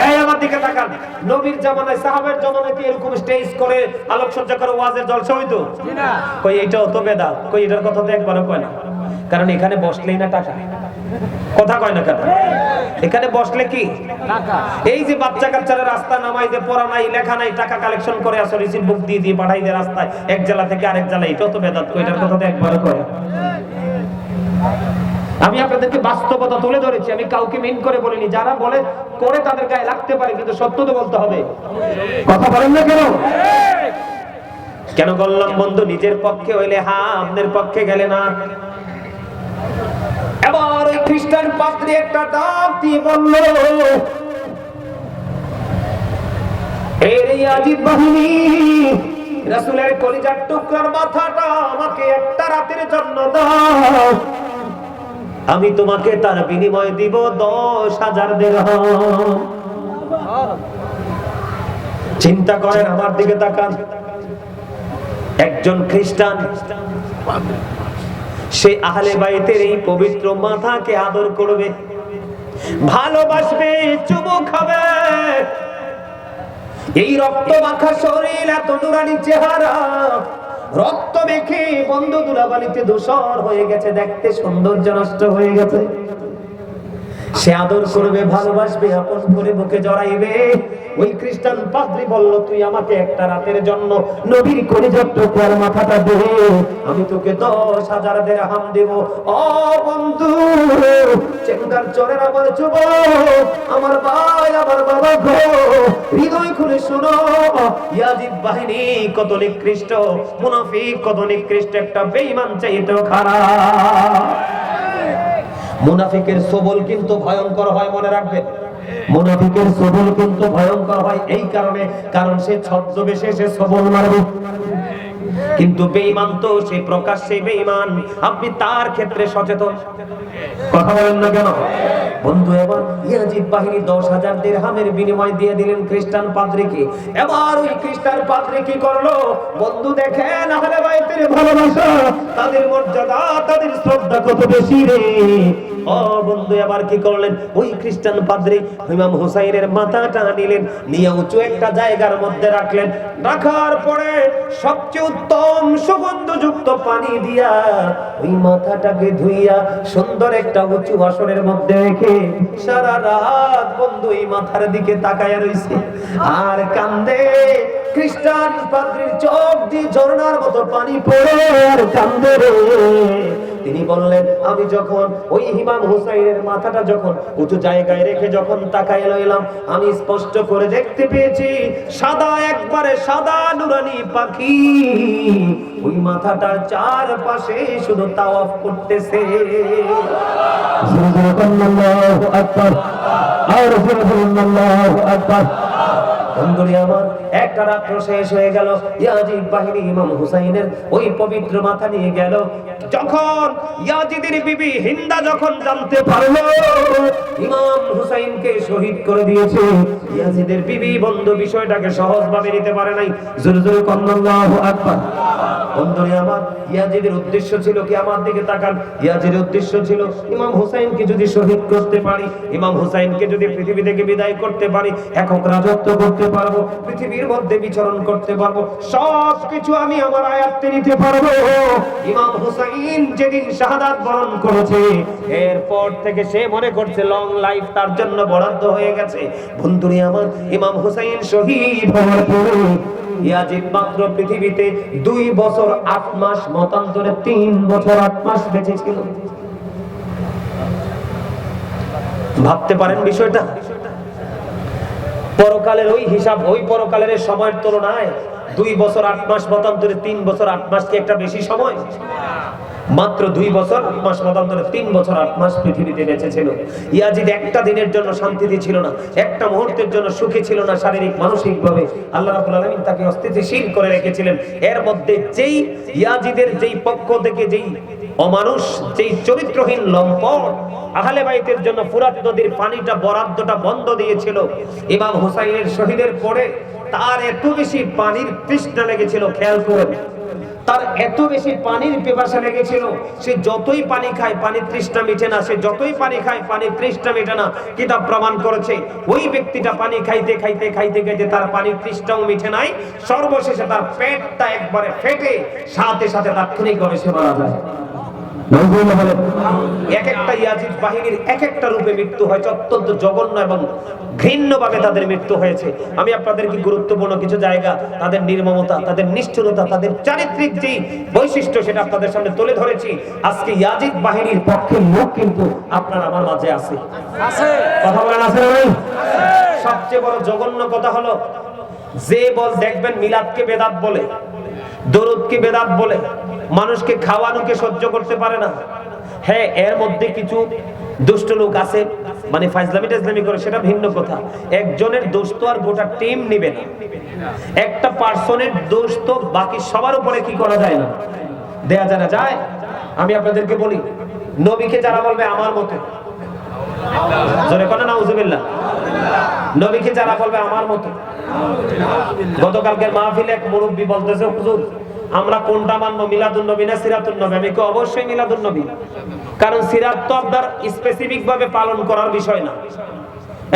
এই আমার দিকে তাকান, নবীর জামানায় সাহাবের জামানায় কি এরকম স্টেজ করে আলোকসজ্জা করে ওয়াজের জলসা হইতো? না। কই এটাও তো বেদাত। কই এটার কথা তো একবারও কয় না, কারণ এখানে বসলেই না টাকা। কথা কয় না কেন? এখানে বসলে কি টাকা? এই যে বাচ্চা কাচ্চারা রাস্তা নামাই যে পড়া নাই লেখা নাই, টাকা কালেকশন করে আসো, রিসিভ বুক দিয়ে দিয়ে পাঠাই দিয়ে রাস্তায় এক জেলা থেকে আরেক জেলা, এটাও তো বেদাত। কই এটার কথা তো একবারও কয় না। আমি আপনাদেরকে বাস্তবতা তুলে ধরেছি, আমি কাউকে মিন করে বলিনি। যারা বলে করে তাদের গায়ে লাগতে পারে, কিন্তু সত্য তো বলতে হবে। কথা বলেন না কেন? কেন বললাম বন্ধু, নিজের পক্ষে হইলে হ্যাঁ, আপনার পক্ষে গেলে না। এবার ওই খ্রিস্টান পাদ্রী একটা ডাক দিয়ে বলল, এই ইয়াজিদ বাহিনী, রাসূলের কলিজার টুকরার মাথাটা আমাকে একটা রাতের জন্য দাও, আমি তোমাকে তার বিনিময়ে দিব 10,000 দিরহাম। চিন্তা করেন, আমার দিকে তাকান, একজন খ্রিস্টান সে আহলে বাইতের এই পবিত্র মাথাকে আদর করবে, ভালোবাসবে, চুমু খাবে। এই রক্ত মাখা শরীর, এত নুরানি চেহারা, রক্ত মেখে বন্ধু ধুলাবালিতে ধূসর হয়ে গেছে, দেখতে সৌন্দর্য নষ্ট হয়ে গেছে। সে আদর করবে, ভালোবাসবে, আপন করে বুকে জড়াইবে। ওই খ্রিস্টান পাদ্রী বলল, তুই আমাকে একটা রাতের জন্য নবীর কলিজার টুকরার মাথাটা দে, আমি তোকে 10,000 দিরহাম দেব। ও বন্ধু, চেঙ্গার চরের আমার যুবক, আমার ভাই, আমার বাবা গো, হৃদয় খুলে শোনো, ইয়াজিদ বাহিনী কত নিকৃষ্ট, মুনাফিক কত নিকৃষ্ট, একটা বেঈমান চাইতেও খারাপ। মুনাফিকের সবল কিন্তু ভয়ঙ্কর হয়, মনে রাখবেন। মুনাফিকের সবল কিন্তু ভয়ঙ্কর হয় এই কারণে, কারণ সে ছদ্মবেশে সে সবল মারবে। কিন্তু বেঈমান তো সে প্রকাশ্যে বেঈমান, আপনি তার ক্ষেত্রে সচেতন। কথা বলেন না কেন বন্ধু? এবার ইয়াজিদ বাহিনী 10,000 দিরহামের বিনিময় দিয়ে দিলেন খ্রিস্টান পাদ্রীকে। এবার ওই খ্রিস্টান পাদ্রী কি করলো বন্ধু? দেখেন আহলে বাইতের ভালোবাসা, তাদের মর্যাদা, তাদের শ্রদ্ধা কত বেশি রে। ও বন্ধু, এবার কি করলেন? ওই খ্রিস্টান পাদ্রী ইমাম হুসাইনের মাথাটা নিলেন, নিয়ে উঁচু একটা জায়গার মধ্যে রাখলেন। রাখার পরে সবচেয়ে উত্তম সুগন্ধযুক্ত পানি দিয়া ওই মাথাটাকে ধুইয়া সুন্দর একটা উঁচু আসনের মধ্যে রেখে সারা রাত বন্ধু এই মাথার দিকে তাকায়া রইছে আর কান্দে। খ্রিস্টান পাদ্রীর চোখ দিয়ে ঝর্ণার মতো পানি পড়ে আর কান্দে রে। তিনি বললেন, আমি যখন ওই ইমাম হুসাইনের মাথাটা যখন উঁচু জায়গায় রেখে যখন তাকায় লইলাম, আমি স্পষ্ট করে দেখতে পেয়েছি সাদা, একবারে সাদা নুরানি পাখি ওই মাথাটার চারপাশে শুধু তাওয়াফ করতেছে। আল্লাহু আকবার, আল্লাহু আকবার। বন্ধুরে আমার, একটা রাত্র শেষ হয়ে গেল। ইয়াজিদ বাহিনী ইমাম হুসাইনের ওই পবিত্র মাথা নিয়ে গেল। যখন ইয়াজিদের বিবি হিন্দা যখন জানতে পারলো ইমাম হুসাইনকে শহীদ করে দিয়েছে, ইয়াজিদের বিবি বন্ধু বিষয়টাকে সহজভাবে নিতে পারে নাই। জোরে জোরে আল্লাহু আকবার। বন্ধুরে আমার, ইয়াজিদের উদ্দেশ্য ছিল কি? আমার দিকে তাকান। ইয়াজিদের উদ্দেশ্য ছিল ইমাম হুসাইনকে যদি শহীদ করতে পারি, ইমাম হুসাইনকে যদি পৃথিবী থেকে বিদায় করতে পারি, একক রাজত্ব করতে পারবো, পৃথিবীর মধ্যে বিচরণ করতে পারবো, সবকিছু আমি আমার আয়াত্তে নিতে পারবো। ইমাম হুসাইন যেদিন শাহাদাত বরণ করেছে, এরপর থেকে সে মনে করছে লং লাইফ তার জন্য বরাদ্দ হয়ে গেছে। বন্ধুরে আমার, ইমাম হুসাইন শহীদ হওয়ার পরে ইয়াজিদ মাত্র পৃথিবীতে 2 বছর 8 মাস, মতান্তরে 3 বছর 8 মাস বেঁচে ছিল। ভাবতে পারেন বিষয়টা? পরকালের ওই হিসাব, ওই পরকালের সময়ের তুলনায় 2 বছর 8 মাস মতান্তরে 3 বছর 8 মাস কি একটা বেশি সময়? মাত্র 2 বছর 8 মাস মতান্তরে 3 বছর 8 মাস পৃথিবীতে বেঁচে ছিল। ইয়াজিদ একটা দিনের জন্য শান্তিতে ছিল না, একটা মুহূর্তের জন্য সুখে ছিল না, শারীরিক মানসিক ভাবে আল্লাহ রাব্বুল আলামিন তাকে অস্থিতিশীল করে রেখেছিলেন। এর মধ্যে যেই ইয়াজিদের যেই পক্ষ থেকে যেই অমানুষ, যেই চরিত্রহীন লম্পট আহলে বাইতের জন্য ফুরাত নদীর পানিটা বরাদ্দটা বন্ধ দিয়েছিল, ইমাম হুসাইনের শহীদের পরে তার এত বেশি পানির তৃষ্ণা লেগেছিল। খেয়াল করুন, তার এত বেশি পানির পিপাসা লেগেছিল, সে যতই পানি খায় পানির তৃষ্ণা মিটে না, সে যতই পানি খায় পানির তৃষ্ণা মিটে না। কিতাব প্রমাণ করেছে ওই ব্যক্তিটা পানি খাইতে খাইতে খাইতে খাইতে তার পানির তৃষ্ণাও মিটে নাই, সর্বশেষে তার পেটটা একবারে ফেটে সাথে সাথে তাৎক্ষণিকভাবে সে মারা যায়। এক একটা ইয়াজিদ বাহিনীর এক একটা রূপে মৃত্যু হয়েছে, অত্যন্ত জঘন্য এবং ঘৃণ্যভাবে তাদের মৃত্যু হয়েছে। আমি আপনাদেরকে গুরুত্বপূর্ণ কিছু জায়গা, তাদের নির্মমতা, তাদের নিষ্ঠুরতা, তাদের চারিত্রিক যে বৈশিষ্ট্য সেটা আপনাদের সামনে তুলে ধরেছি। আজকে ইয়াজিদ বাহিনীর পক্ষে লোক কিন্তু আপনার আমার মাঝে আছে। কথা বলেন আছে না ভাই? সবচেয়ে বড় জঘন্য কথা হলো যে দেখবেন মিলাদকে বেদাত বলে, দরুদকে বেদাত বলে, মানুষকে খাওয়ানোকে সহ্য করতে পারে না। হ্যাঁ, এর মধ্যে কিছু দুষ্ট লোক আছে, মানে ফাইজলামি টাইজলামি করে, সেটা ভিন্ন কথা। একজনের দোষ তো আর গোটা টিম নিবে না, একটা পার্সনের দোষ তো বাকি সবার উপরে কি করা যায় না, দেয়া যায় না। যায়। আমি আপনাদেরকে বলি, নবীকে যারা বলবে আমার মতো, জোরে কথা নাউজুবিল্লাহ, নবীকে যারা বলবে আমার মতো, গতকালকের মাহফিলে এক মুরব্বী বলতেছে, হুজুর আমরা কোনটা মানবো, মিলাদুন নবী না সিরাতুন নবী? আমি কই অবশ্যই মিলাদুন নবী, কারণ সিরাত তো আপনার স্পেসিফিক ভাবে পালন করার বিষয় না।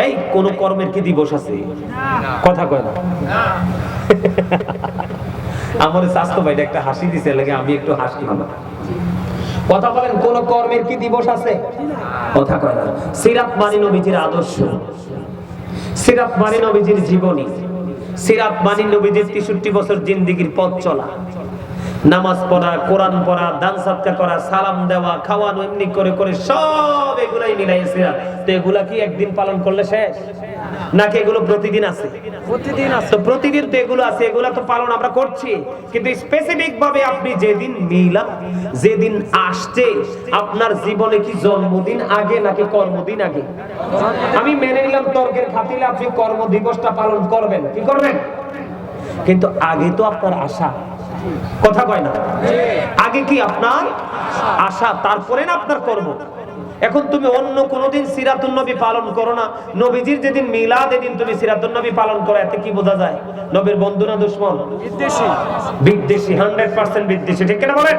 এই কোন কর্মের কি দিবস আছে? কথা কয় না। আমার স্বাস্থ্য ভাইটা একটা হাসি দিছে, লাগে আমি একটু হাসলাম। কথা বলেন, কোন কর্মের কি দিবস আছে? কথা কয় না। সিরাত মানে নবীজির আদর্শ, সিরাত মানে নবীজির জীবনী, সিরাত মানে নবীজির 63 বছর জিন্দেগীর পথ চলা, নামাজ পড়া, কোরআন পড়া, দান সাদকা করা, সালাম দেওয়া, খাওয়ানো, এমনি করে করে সব এগুলাই মিলাই সিরাত। তো এগুলা কি একদিন পালন করলে শেষ নাকি এগুলো প্রতিদিন আছে? প্রতিদিন আছে। তো প্রতিদিন তো এগুলো আছে, এগুলা তো পালন আমরা করছি, কিন্তু স্পেসিফিক ভাবে আপনি যেদিন মিলাদ যেদিন আসছে, আপনার জীবনে কি জন্মদিন আগে নাকি কর্মদিন আগে? আমি মেনে নিলাম তর্কের খাতিরে আপনি কর্ম দিবসটা পালন করবেন, কি করবেন, কিন্তু আগে তো আপনার আশা। কথা কয় না? আগে কি আপনার আশা, তারপরে না আপনার কর্ম। এখন তুমি অন্য কোনদিন সিরাতুন নবী পালন করো না, নবীজির যেদিন মিলাদ এদিন তুমি সিরাতুন নবী পালন করো, এতে কি বোঝা যায়? নবীর বন্ধু না দুশমন? বিদ্বেষী। বিদ্বেষী, 100% বিদ্বেষী, ঠিক কিনা বলেন?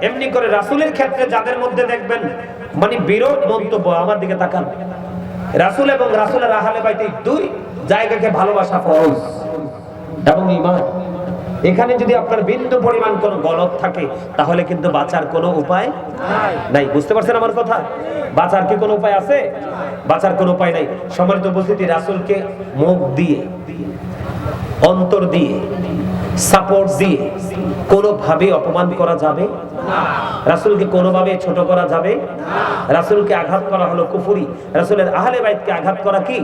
এমনি করে রাসূলের ক্ষেত্রে যাদের মধ্যে দেখবেন মানে বিরোধ মন্তব্য, আমার দিকে তাকান, রাসূল এবং রাসূলের আহলে বাইত দুই জায়গাকে ভালোবাসা ফরজ এবং ঈমান। এখানে যদি আপনার বিন্দু পরিমাণ কোনো গলত থাকে তাহলে কিন্তু বাঁচার কোনো উপায় নাই। বুঝতে পারছেন আমার কথা? বাঁচার কি কোনো উপায় আছে? বাঁচার কোনো উপায় নাই। সম্মানিত উপস্থিতি, রাসূলকে মুখ দিয়ে, অন্তর দিয়ে, সাপোর্ট দিয়ে কোনোভাবে অপমান করা যাবে না। রাসূলকে কোনোভাবে ছোট করা যাবে না। রাসূলকে আঘাত করা হলো কুফরি, রাসূলের আহলে বাইতকে আঘাত করা কি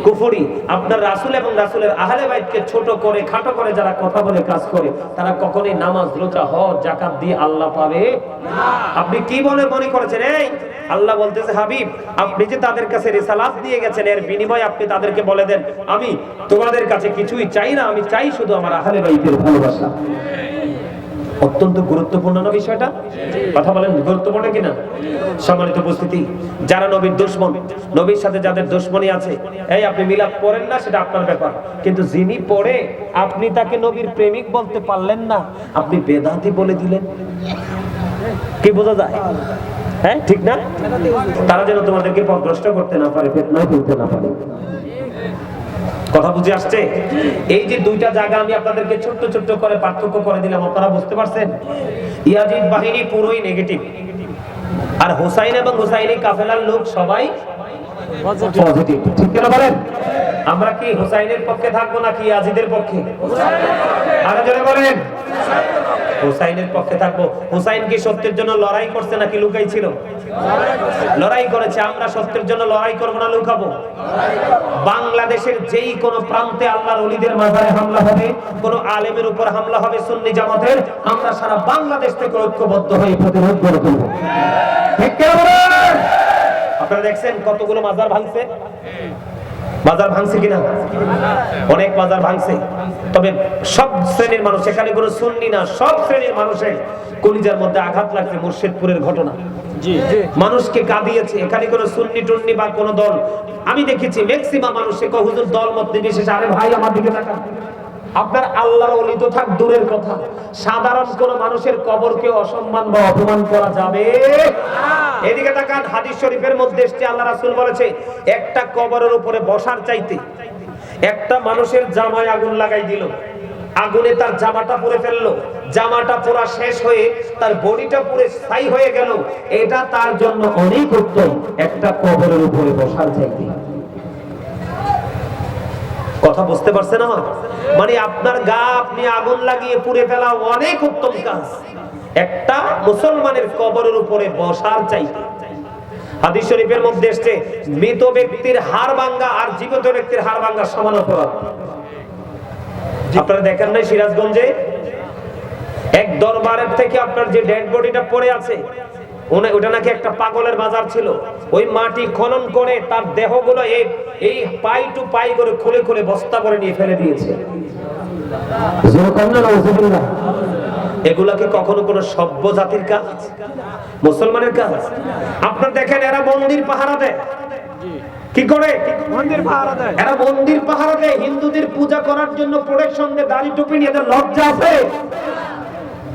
কুফরি। আপনার রাসূল এবং রাসূলের আহলে বাইতকে ছোট করে খাটো করে যারা কথা বলে কাজ করে, তারা কখনোই নামাজ রোজা হজ যাকাত দিয়ে আল্লাহ পাবে না। আপনি কি বলে মনে করেছেন? এই আল্লাহ বলতেছে, হাবিব আপনি যে তাদের কাছে রিসালাত দিয়ে গেছেন, এর বিনিময়ে আপনি তাদেরকে বলে দেন আমি তোমাদের কাছে কিছুই চাই না, আমি চাই শুধু আমার আহলে বাইতের ভালোবাসা। অত্যন্ত গুরুত্বপূর্ণ না বিষয়টা? কথা বলেন, গুরুত্বপূর্ণ কিনা? সম্মানিত উপস্থিতি, যারা নবীর দুশমন, নবীর সাথে যাদের দুশমনী আছে, এই আপনি মিলাদ পড়েন না, সেটা আপনার ব্যাপার, কিন্তু যিনি পড়ে আপনি তাকে নবীর প্রেমিক বলতে পারলেন না, আপনি বেদাতি বলে দিলেন। কি বোঝা যায়? হ্যাঁ, ঠিক না? তারা যেন তোমাদেরকে পথভ্রষ্ট করতে না পারে, ফিতনায় ফেলতে না পারে। কথা বুঝে আসছে? এই যে দুইটা জায়গা আমি আপনাদেরকে ছোট্ট ছোট্ট করে পার্থক্য করে দিলাম, আপনারা বুঝতে পারছেন? ইয়াজিদ বাহিনী পুরোই নেগেটিভ, আর হুসাইন এবং হুসাইনি কাফেলার লোক সবাই পজিটিভ, ঠিক কিনা বলেন? আমরা কি হুসাইনের পক্ষে থাকবো নাকি ইয়াজিদের পক্ষে? আরো জোরে বলেন। হুসাইনের পক্ষে থাকবো। হুসাইন কি সত্যের জন্য লড়াই করছে নাকি লুকাই ছিল? লড়াই করেছে। আমরা সত্যের জন্য লড়াই করবো না লুকাবো? বাংলাদেশের যেই কোনো প্রান্তে আল্লাহর ওলিদের মাজারে হামলা হবে, কোন আলেমের উপর হামলা হবে সুন্নি জামাতের, আমরা সারা বাংলাদেশ থেকে ঐক্যবদ্ধ হয়ে প্রতিরোধ গড়ে তুলব। ঠিক কি বলেন? আপনারা দেখছেন কতগুলো মাজার ভাঙছে? মাজার ভাঙছে কিনা? অনেক মাজার ভাঙছে। তবে সব শ্রেণীর মানুষ, এখানে কোনো সুন্নি না, সব শ্রেণীর মানুষের কলিজার মধ্যে আঘাত লাগছে মুর্শিদপুরের ঘটনা। মানুষকে কাঁদিয়েছে। এখানে কোনো সুন্নি টুন্নি বা কোনো দল, আমি দেখেছি ম্যাক্সিমাম মানুষকে হুজুর দল মত নির্বিশেষে, আরে ভাই আমার দিকে তাকান, আপনার আল্লাহর ওলি তো থাক দূরের কথা, সাধারণ কোন মানুষের কবরকে অসম্মান বা অপমান করা যাবে না। এদিকে তাকান, হাদিস শরীফের মধ্যে এসেছে আল্লাহ রাসূল বলেছে একটা কবরের উপরে বসার চাইতে একটা মানুষের জামায় আগুন লাগাই দিল, আগুনে তার জামাটা পুড়ে ফেললো, জামাটা পুরা শেষ হয়ে তার বডিটা পুরো ছাই হয়ে গেল, এটা তার জন্য অনেক উত্তম একটা কবরের উপরে বসার চাইতে। কথা বুঝতে পারছেন আমার? মানে আপনার গা আপনি আগুন লাগিয়ে পুড়ে ফেলা অনেক উত্তম কাজ একটা মুসলমানের কবরের উপরে বসার চাইতে। হাদিস শরীফের মধ্যে এসেছে মৃত ব্যক্তির হাড় ভাঙা আর জীবিত ব্যক্তির হাড় ভাঙা সমান অপরাধ। আপনারা দেখেন নাই সিরাজগঞ্জে এক দরবারের থেকে আপনার যে ডেড বডিটা পড়ে আছে ওটা নাকি একটা পাগলের বাজার ছিল, ওই মাটি খনন করে তার দেহগুলো এই পাই টু পাই করে খুলে খুলে বস্তা করে নিয়ে ফেলে দিয়েছে। এগুলাকে কখনো কোনো সভ্য জাতির কাজ, মুসলমানের কাজ? আপনার দেখেন এরা মন্দির পাহারা দেয়, কি করে মন্দির পাহারা দেয়, এরা মন্দির পাহারা দেয় হিন্দুদের পূজা করার জন্য, প্রোটেকশন দিয়ে দাড়ি টুপি নিয়ে, এদের লজ্জা আছে?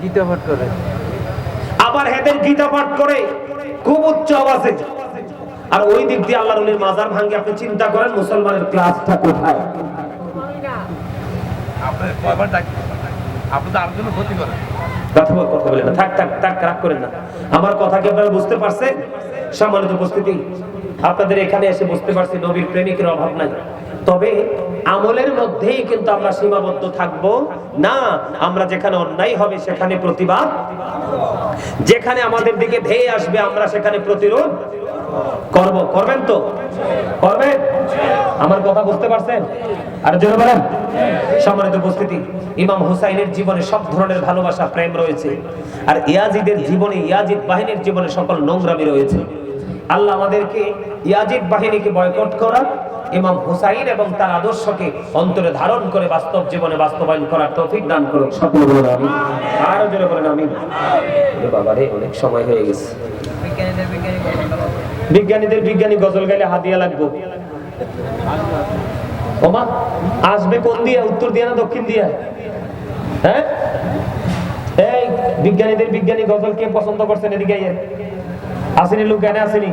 গীতা পাঠ করে, আবার এদের গীতা পাঠ করে খুব উচ্চ আওয়াজে, আর ওই দিক দিয়ে আল্লাহর ওলির মাজার ভাঙে। আপনি চিন্তা করেন মুসলমানের ক্লাসটা কোথায়? আপনি কয়বার ডাকি, আপনি তো আর জন্য ক্ষতি করেন। কথা বলেন না, থাক থাক থাক, রাগ করেন না। আমার কথা কি আপনারা বুঝতে পারছেন? সম্মানিত উপস্থিতি, আপনাদের এখানে এসে বুঝতে পারছি নবীর প্রেমিকের অভাব নাই, তবে আমলের মধ্যেই কিন্তু আমরা সীমাবদ্ধ থাকব না। আমরা যেখানে অন্যায় হবে সেখানে প্রতিবাদ, যেখানে আমাদের দিকে ধেয়ে আসবে আমরা সেখানে প্রতিরোধ করব। করবেন তো? করবেন? আমার কথা বুঝতে পারছেন? আর জোরে বলেন। সম্মানিত উপস্থিতি, ইমাম হুসাইনের জীবনে সব ধরনের ভালোবাসা প্রেম রয়েছে, আর ইয়াজিদের জীবনে, ইয়াজিদ বাহিনীর জীবনে সকল নোংরামি রয়েছে। আল্লাহ আমাদেরকে ইয়াজিদ বাহিনীকে বয়কট করা, ইমাম হুসাইন এবং তার আদর্শকে অন্তরে ধারণ করে বাস্তব জীবনে বাস্তবায়ন করার তৌফিক দান করুন। সকলে বলুন আমিন। আরো জোরে বলেন আমিন। বাবা রে, অনেক সময় হয়ে গেছে। বিজ্ঞানীদের বিজ্ঞানী গজল গাইলে হাদিয়া লাগবে। ওমা আসবে কোন দিয়া? উত্তর দিয়া না দক্ষিণ দিয়া? হ্যাঁ, এই বিজ্ঞানীদের বিজ্ঞানী গজল কে পছন্দ করছেন? এদিকে আইয়েন। আসেনি লোক, এনে আসেনি?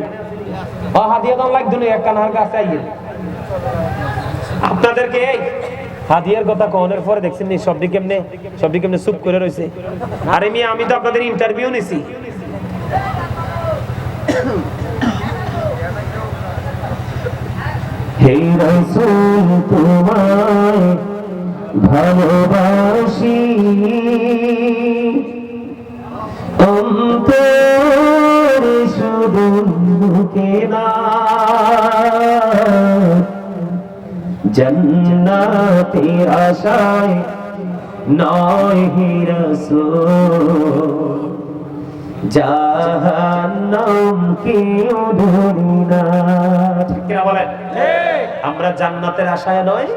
হাদিয়া দাম লাগতো না, এক কানার কাছে আইয়েন। আপনাদেরকে এই হাদিয়ার কথা কনের পরে দেখছেন নি সবটি কেমনে চুপ করে রয়েছে। আরে মিয়া, আমি তো আপনাদের ইন্টারভিউ নিছি। হে রাসূল তোমায় ভালোবাসি, অন্তরে শুধু মুখে না, জান্নাতের আশায় নয় হে রাসূল, জাহান্নাম কেউ ধরি না। ঠিক কিনা বলেন? আমরা জান্নাতের আশায় নয়,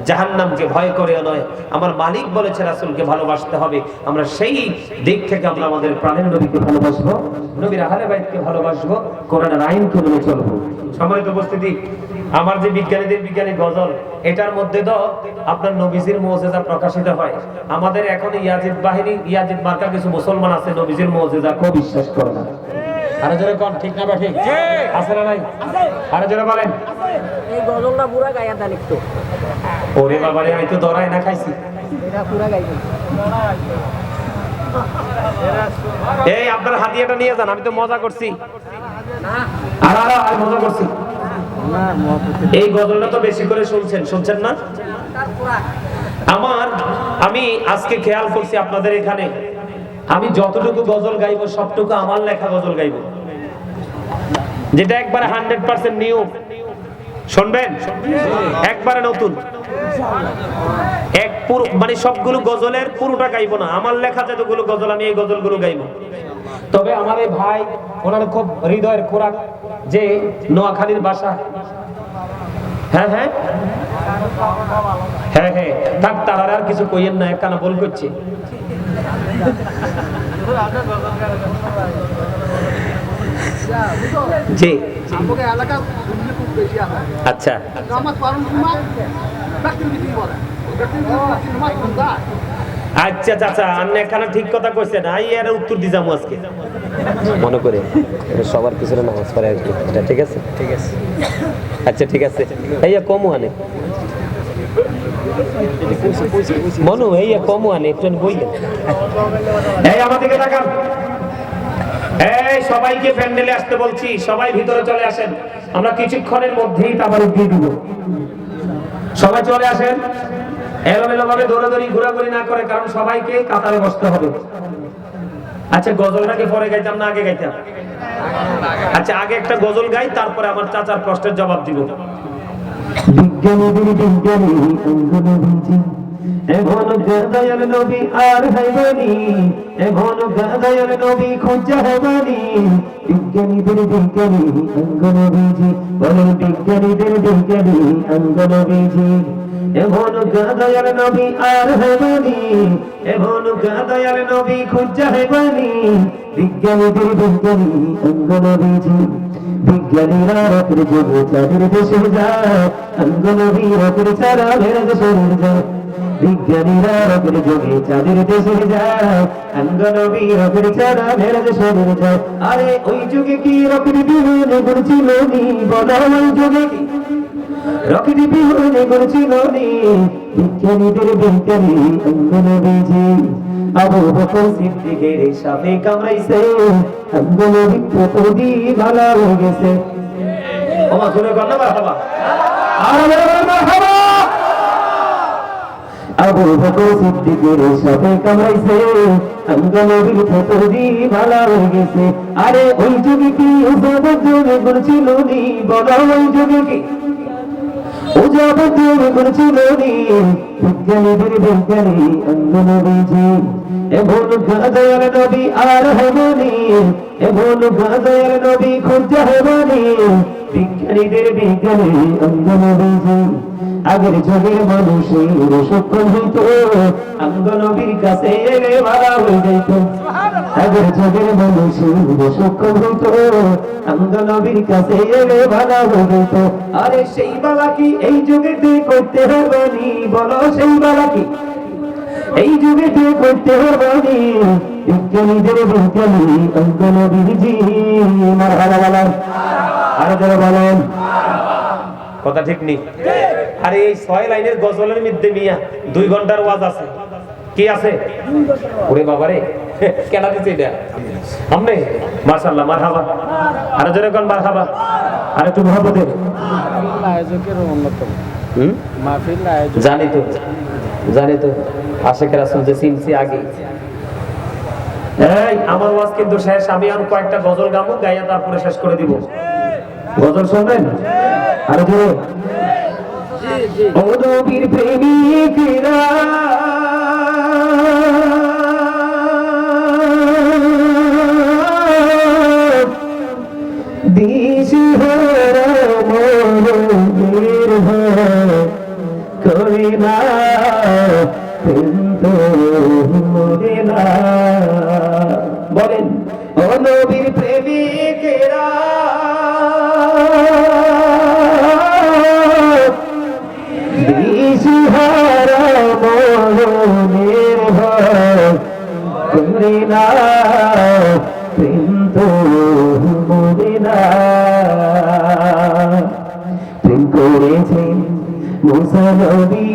জাহান্নামকে ভয় করে নয়, আমার মালিক বলেছে রাসূলকে ভালোবাসতে হবে। আমরা সেই দিক থেকে আমরা আমাদের প্রাণের নবীকে ভালোবাসবো, নবীর আহলে বাইতকে ভালোবাসবো, কোরআনের আইনকে মেনে চলবো। সম্মানিত উপস্থিতি, আমার যে বিজ্ঞানীদের বিজ্ঞানী গজল, এটার মধ্যে তো আপনার নবীজির মুজিজা প্রকাশিত হয়। আমাদের এখন ইয়াজিদ বাহিনী, ইয়াজিদ মার্কা কিছু মুসলমান আছে নবীজির মুজিজা কেউ বিশ্বাস করে না। আরে জোরে কোন, ঠিক না? ঠিক আছে না নাই? আরে জোরে বলেন। এই গজলটা পুরা গায়া দেন একটু। ওরে বাবা রে, আমি তো দরাই না খাইছি। এটা পুরা গাইবেন। এই আপনার হাদিয়াটা নিয়ে যান, আমি তো মজা করছি। না আর মজা করছি। এই গজলটা তো বেশি করে শুনছেন না? আমি আজকে খেয়াল করছি আপনাদের এখানে আমি যতটুকু গজল গাইবো সবটুকু আমার লেখা গজল গাইবো, যেটা একবারে 100% নিউ। শুনবেন? একবারে নতুন, মানে সবগুলো গজলের পুরোটা গাইবো না, আমার লেখা যতগুলো গজল আমি এই গজলগুলো গাইবো। তবে আমার এই ভাই, ওনার খুব হৃদয়ের খোরাক, যে নোয়াখালীর বাসা। হ্যাঁ হ্যাঁ হ্যাঁ হ্যাঁ, থাক, তারা আর কিছু কইয়েন না, একখানা বল করছে। জি আচ্ছা, আচ্ছা চাচা আপনি এখানে ঠিক কথা কইছেন, আই এর উত্তর দি যাবো আজকে মনে করে সবার পিছনে নামাজ পড়ে আসবে, এটা ঠিক আছে? ঠিক আছে, আচ্ছা ঠিক আছে। ভাইয়া কম আনে মনু, এই কম আনে একটু বইলেন। এই আমাদেরকে তাকান, এই সবাইকে প্যান্ডেলে আসতে বলছি, সবাই ভিতরে চলে আসেন, আমরা কিছুক্ষণের মধ্যেই তাবারুক দিয়ে দিব। সবাই চলে আসেন, এলোমেলো ভাবে দৌড়াদৌড়ি ঘোরাঘুরি না করে, কারণ সবাইকে কাতারে বসতে হবে। আচ্ছা গজলটা কি পরে গাইতাম না আগে গাইতাম? আচ্ছা আগে একটা গজল গাই, তারপরে আমার চাচার প্রশ্নের জবাব দিব। বিজ্ঞানীদের বিজ্ঞানী অঙ্গনবীজি এখন গাদায়ার নবী আর হাইবানি, এখন গাদায়ার নবী খোঁজা হাইবানি। বিজ্ঞানীদের বিজ্ঞানী অঙ্গনবীজি, বলেন বিজ্ঞানীদের বিজ্ঞানী অঙ্গনবীজি এখন গাদায়ার নবী আর হাইবানি, এখন গাদায়ার নবী খোঁজা হাইবানি। বিজ্ঞানীদের বিজ্ঞানী অঙ্গনবীজি, বিজ্ঞানীরা রাতের যুগে চাঁদের দেশে যায়, অঙ্গনবী রাতের ছাড়া মেরাজ শরীর যায়। বিজ্ঞানীরা রাতের যুগে চাঁদের দেশে যায়, অঙ্গনবী রাতের ছাড়া মেরাজ শরীর যায়। আরে ওই যুগে কি রকেট বিমানে ঘুরছিল নি, বলো ওই যুগে কি রকেট বিমানে ঘুরছিল নি। বিজ্ঞানীদের বিজ্ঞানী অঙ্গনবীজি, আবু বকর সিদ্দিকের সাপে কামড়াইছে, অঙ্গনবী প্রতি ভালো হয়ে গেছে। ওমা শুনে কর না মারহাবা, আরে মারহাবা। আবু বকর সিদ্দিকের সাপে কামড়াইছে, অঙ্গনবী প্রতি ভালো হয়ে গেছে। আরে ওই যুগে কি উজাবত যুগে ঘুরছিল নি, বলো ওই যুগে কি উজাবত যুগে ঘুরছিল নি। বিজ্ঞানীদের বিজ্ঞানী অঙ্গনবীজি, এখন গাদায়ার নবী আর হবানি, এখন গাদায়ার নবী খোঁজা হবানি। বিজ্ঞানীদের বিজ্ঞানী অঙ্গনবীজি, আগের যুগের মানুষের সক্ষম হইত, অঙ্গনবীর কাছে এলে ভালো হয়ে যাইত। আগের যুগের মানুষের সক্ষম হইত, অঙ্গনবীর কাছে এলে ভালো হয়ে যাইত। আরে সেই বালা কি এই যুগেতে করতে হবানি, বলো সেই বালা কি এই যুগে করতে হবানি। বিজ্ঞানীদের বিজ্ঞানী অঙ্গনবীজি, মারহাবা বলেন, আরো যারা বলেন কথা ঠিক নেই। আরে এই 6 লাইনের গজলের মধ্যে মিয়া 2 ঘন্টার ওয়াজ আছে, কি আছে? ওরে বাবারে কেনা দিছে এটা আমনে, মাশাআল্লাহ মারহাবা, আরো যারা কোন মারহাবা, আরে একটু মহব্বতে আয়োজকের অন্যতম মাহফিল আয়োজক, জানি তো আশিকের রাসূল যে চিনছি আগে। এই আমার ওয়াজ কিন্তু শেষ, আমি আর কয়েকটা গজল গাবো, গাইয়া তারপরে শেষ করে দিব। গজল শুনবেন? আরে জোরে। ও নবীর প্রেমিকরা দিশহারা মনের ভয় করে না, কিন্তু মরে না। বলেন ও নবীর প্রেমিকেরা দিশহারা মনের ভয় করে না, কিন্তু মরে না। প্রেম করেছেন মুসা নবী,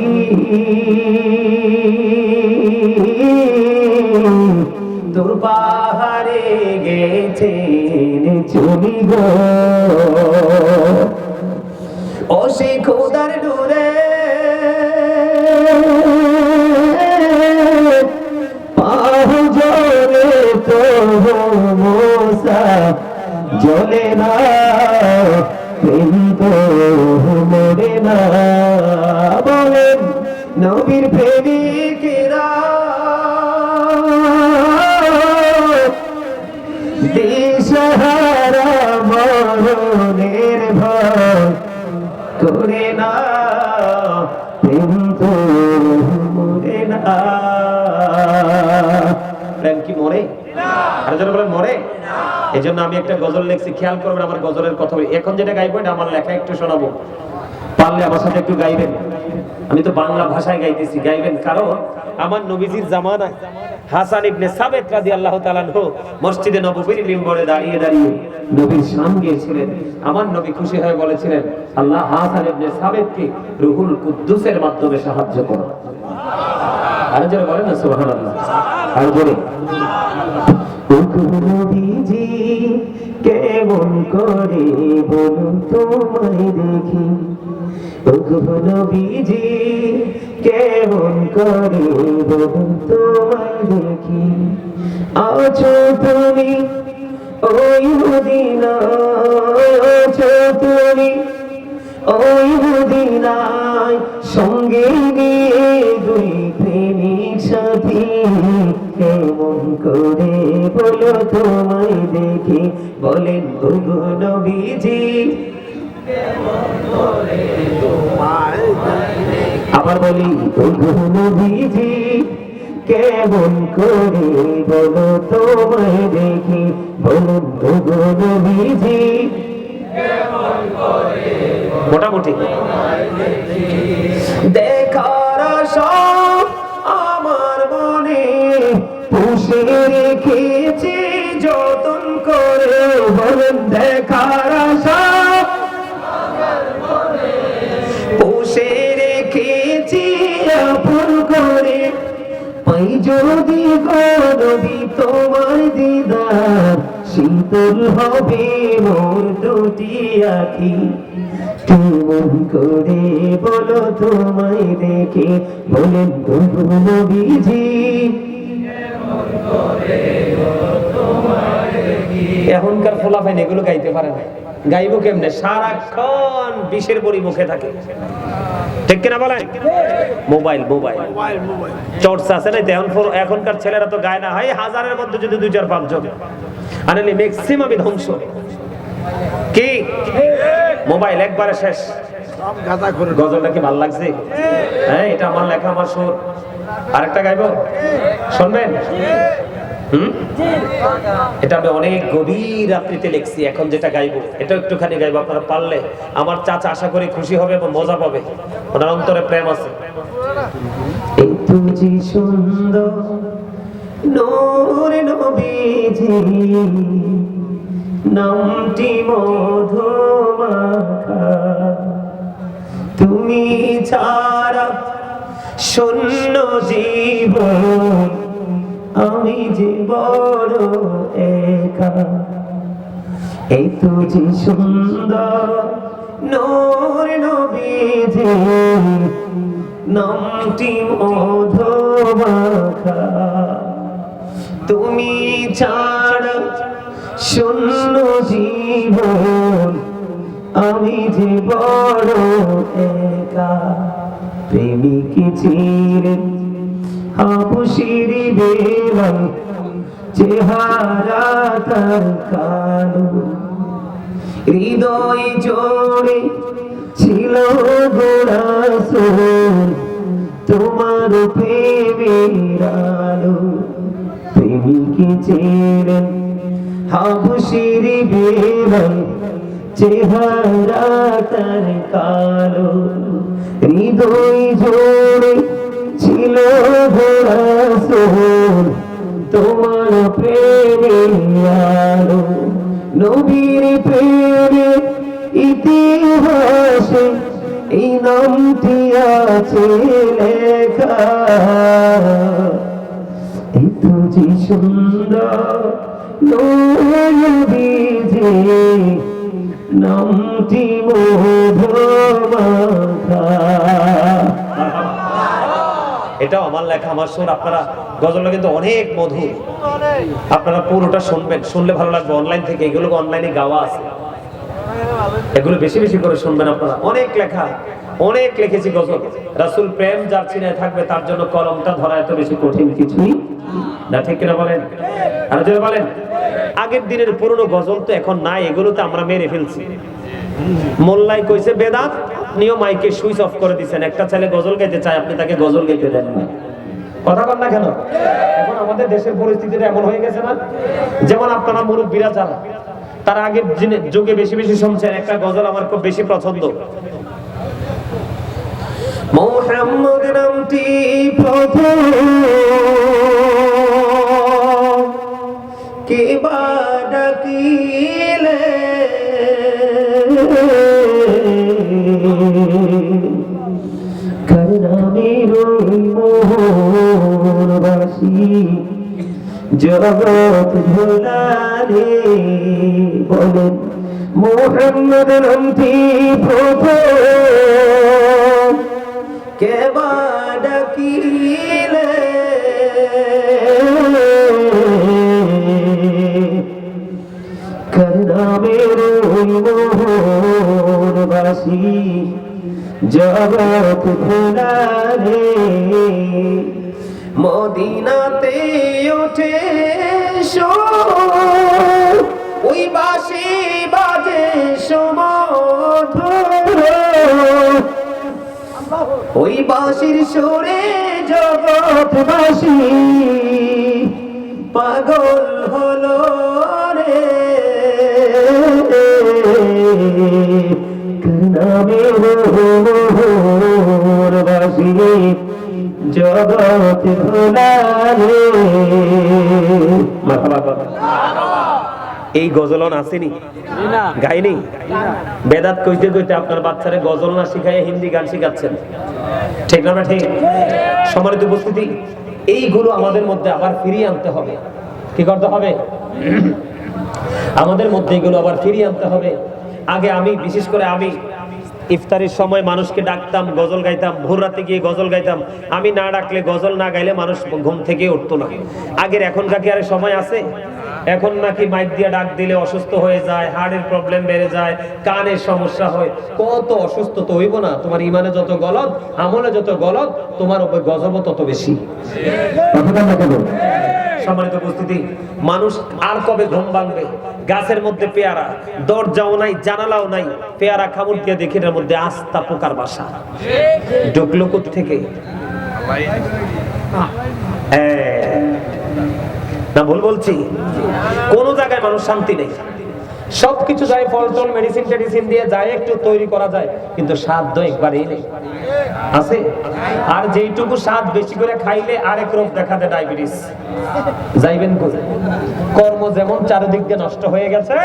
তোর পাহাড়ে গেছেন চলি গো, ও সে খোদার নূরে পাহ জ্বলে তো মুসা জ্বলে না, কিন্তু মরে না। বলেন নবীর প্রেমিকেরা দিশহারা মরণের ভয় করে না, কিন্তু মরে না। প্রেম কি মরে? আর যারা বলেন মরে, এই জন্য আমি একটা গজল লিখছি, খেয়াল করবেন আমার গজলের কথা। এখন যেটা গাইবো এটা আমার লেখা, একটু শোনাবো, পারলে আমার সাথে একটু গাইবেন। আমি তো বাংলা ভাষায় গাইতেছি, গাইবেন, কারণ আমার নবীজির জামানায় হাসান ইবনে সাবিত রাদিয়াল্লাহু তাআলা আনহু মসজিদে নববীর মিম্বরে দাঁড়িয়ে দাঁড়িয়ে নবীর শান গেয়েছিলেন। আমার নবী খুশি হয়ে বলেছিলেন, আল্লাহ হাসান ইবনে সাবিতকে রূহুল কুদ্দুসের মাধ্যমে সাহায্য করো। আর জোরে বলেন না সুবহানাল্লাহ, আর জোরে। নবীজি কেমন করে বলুন তোমায় দেখি, নবীজি কেমন করে বলুন তোমায় দেখি, আছো তুমি ওই মদিনায়, আছো তুমি ওই মদিনায়, সঙ্গে নিয়ে দুই প্রেমিক সাথী, কেমন করে বলো তোমায় দেখি, বলেন ওগো নবীজি কেমন করে তোমায় দেখি। আবার বলি ওগো নবীজি কেমন করে বলো তোমায় দেখি, বলুন ওগো নবীজি কেমন করে মোটামুটি দেখার আশা আমার মনে পুষে রেখেছি যতন করে, বলেন দেখার আশা আমার মনে পুষে রেখেছি আপন করে, পাই যদি নবী তোমার দিদার, শীতল হবে মোর দুটি আখি, কেমন করে বলো তোমায় দেখে, বলেন ওগো নবীজি কেমন করে বলো তোমায় দেখি। এখনকার ফলাফল এগুলো গাইতে পারে না, গাইবো কেমনে? সারাক্ষণ বিষের বড়ি মুখে থাকে, ঠিক কিনা বলেন? মোবাইল মোবাইল চর্চা আছে না? এখনকার ছেলেরা তো গায় না, হয় হাজারের মধ্যে যদি 2-4-5 জন, আর ম্যাক্সিমামই ধ্বংস। কি মোবাইল একবারে শেষ। গজলটা কি ভালো লাগছে? হ্যাঁ, এটা আমার লেখা, আমার সুর। আরেকটা গাইবো, শুনবেন? এটা আমি অনেক গভীর রাত্রিতে লিখছি। এখন যেটা গাইবো এটা একটুখানি গাইবো, আপনারা পারলে আমার চাচা আশা করি খুশি হবে এবং মজা পাবে, ওনার অন্তরে প্রেম আছে। এই তুমি সুন্দর নূর নবীজি, নামটি মধুমাখা, তুমি ছাড়া শূন্য জীবন, আমি যে বড় একা। এই তো যে সুন্দর নূর নবীজি, নামটি মধুমাখা, তুমি ছাড়া শূন্য জীবন, আমি যে বড় একা। প্রেমিক চিরে হাবুশির বেলায়, চেহারা তার কালো, হৃদয় জোড়ে ছিল গোরাসুর, তোমার প্রেমের আলো। প্রেমিক চিরে হাবুশির বেলায়, চেহারা তার কালো, হৃদয় জোড়ে ছিল গোরাসুর, তোমার প্রেমে আলো। নবীর প্রেমে ইতিহাসে এই নামটি আছে লেখা, এত যে সুন্দর নবীজি, নামটি মধুমাখা। এটাও আমার লেখা, আমার সুর। আপনারা গজলটা কিন্তু অনেক মধুর, আপনারা পুরোটা শুনবেন, শুনলে ভালো লাগবে। অনলাইন থেকে এগুলো অনলাইনে গাওয়া আছে, এগুলো বেশি বেশি করে শুনবেন আপনারা। অনেক লেখা, অনেক লিখেছি গজল। রাসূল প্রেম যার চিনে থাকবে তার জন্য কলমটা ধরা এত বেশি কঠিন কিছুই না, ঠিক কিনা বলেন? আর যদি বলেন আগের দিনের পুরনো গজল তো এখন নাই, এগুলোতে আমরা মেরে ফেলছি। মোল্লাই কইছে বেদাত, আপনিও মাইকে সুইচ অফ করে দিচ্ছেন। একটা ছেলে গজল গাইতে চায়, আপনি তাকে গজল গাইতে দেন না। কথা বল না কেন? এখন আমাদের দেশের পরিস্থিতিটা এমন হয়ে গেছে না? যেমন আপনারা মুরব্বীরা যারা, তার আগের যুগে বেশি বেশি শুনছেন একটা গজল আমার খুব বেশি পছন্দ। মুহাম্মদ নামটি প্রথম কে বা ডাকিলে কার নামে মোহনবাসী জগৎ ভোলারে বলেন মুহাম্মদ নামটি প্রথম কে বা ডাকিলে কার নামে মোহনবাসী জগৎ ভোলারে মদিনাতে ওঠে ওই বাঁশি বাজে সমধুর ওই বাঁশির সুরে জগৎবাসী পাগল হলো রে নামে মোহনবাসী জগৎ ভোলারে। এই গজলন আসেনি গাইনি বেদাত কইতে কইতে আপনার বাচ্চারে গজল না শিখাইয়া হিন্দি গান শিখাচ্ছেন, ঠিক না? ঠিক। সম্মানিত উপস্থিতি, এইগুলো আমাদের মধ্যে আবার ফিরিয়ে আনতে হবে। কি করতে হবে? আমাদের মধ্যে এগুলো আবার ফিরিয়ে আনতে হবে। আগে আমি বিশেষ করে আমি ইফতারের সময় মানুষকে ডাকতাম, গজল গাইতাম, ভোর রাতে গিয়ে গজল গাইতাম। আমি না ডাকলে, গজল না গাইলে মানুষ ঘুম থেকে উঠতো না। আগের এখনকার কি আর সময় আছে? এখন নাকি মাইক দিয়ে ডাক দিলে অসুস্থ হয়ে যায়, হার্টের প্রবলেম বেড়ে যায়, কানের সমস্যা হয়। কত অসুস্থ তো হইব না? তোমার ইমানে যত গলদ, আমলে যত গলদ, তোমার উপর গজবও তত বেশি। সম্মানিত উপস্থিতি, মানুষ আর কবে ঘুম ভাঙবে? গাছের মধ্যে পেয়ারা, দরজাও নাই, জানালাও নাই, পেয়ারা কামড় দিয়ে দেখি এর মধ্যে আস্তা পোকার বাসা। ঢুকলো কোথা থেকে? না ভুল বলছি? কোন জায়গায় মানুষ শান্তি নেই। সবকিছু যায় ফলটল, মেডিসিন টেডিসিন দিয়ে যায়, একটু তৈরি করা যায়, কিন্তু স্বাদ তো একবারই নেই। আছে? আর যেইটুকু স্বাদ বেশি করে খাইলে আরেক রোগ দেখা দেয়, ডায়াবেটিস। যাইবেন কোথায়? কর্ম যেমন চারিদিক দিয়ে নষ্ট হয়ে গেছে,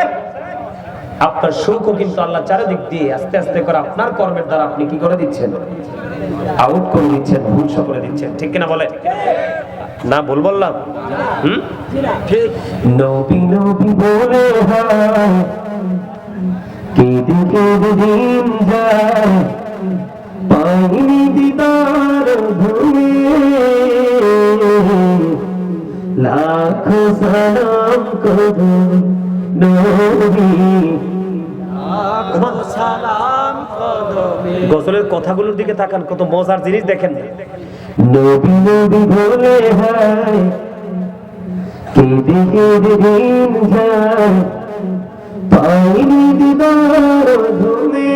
আপনার সুখও কিন্তু আল্লাহ চারিদিক দিয়ে আস্তে আস্তে করে আপনার কর্মের দ্বারা আপনি কি করে দিচ্ছেন? আউট করে দিচ্ছেন, ধ্বংস করে দিচ্ছেন। ঠিক কিনা বলে? না ভুল বললাম? ঠিক। নবী নবী বলে হয় কেঁদে কেঁদে দিন যায়, পাইনি দিদার ভূমি, লাখো সালাম করো নবী। গজলের কথাগুলোর দিকে তাকান, কত মজার জিনিস দেখেন। নবী নবী বলে হয় কেঁদে কেঁদে দিন যায়, পাইনি দিদার ধুমে,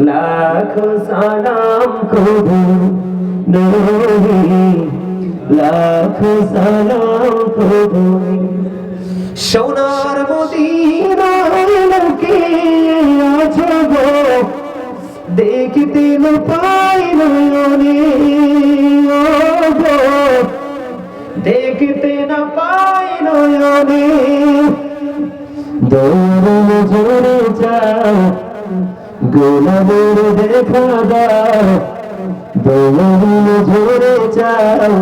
লাখো সালাম করো নবী, লাখো সালাম করো। সোনার মদিনায় লোকে আছো গো, দেখতে না পাই নয়নে, দেখতে না পাই নয়নে, দৌড় ঝরে যাও গোলামের দেখা দাও, দৌড় ঝরে যাও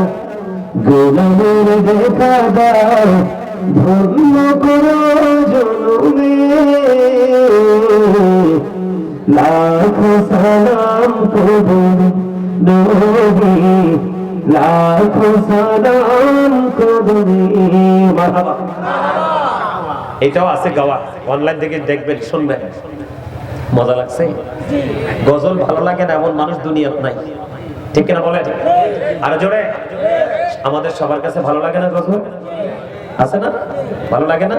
গোলামের দেখা দাও, ধন্য করো জনমে, লাখো সালাম করো নবী, লাখো সালাম করো। মারহাবা। এটাও আছে গাওয়া, অনলাইন থেকে দেখবেন, শুনবেন, মজা লাগছে। গজল ভালো লাগে না এমন মানুষ দুনিয়াত নাই, ঠিক কিনা বলেন? আর জোরে, আমাদের সবার কাছে ভালো লাগে না গজল? আছে না? ভালো লাগে না?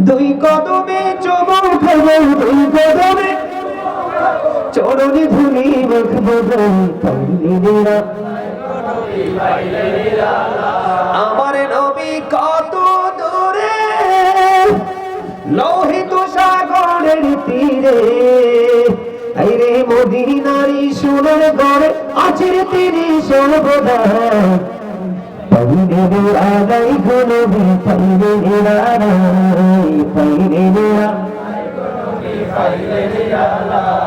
দুই কদমে চুমু খাবো, দুই কদমে চরণে ধুলি মাখবো, আমার নবী কত দূরে লোহিত সাগরের তীরে আইরে মদিনারি সোনার ঘরে আছেন তিনি সর্বদা পাইরে আলাই গো নবী পাইরে আলাই পাইরে আলাই গো নবী পাইরে আলাই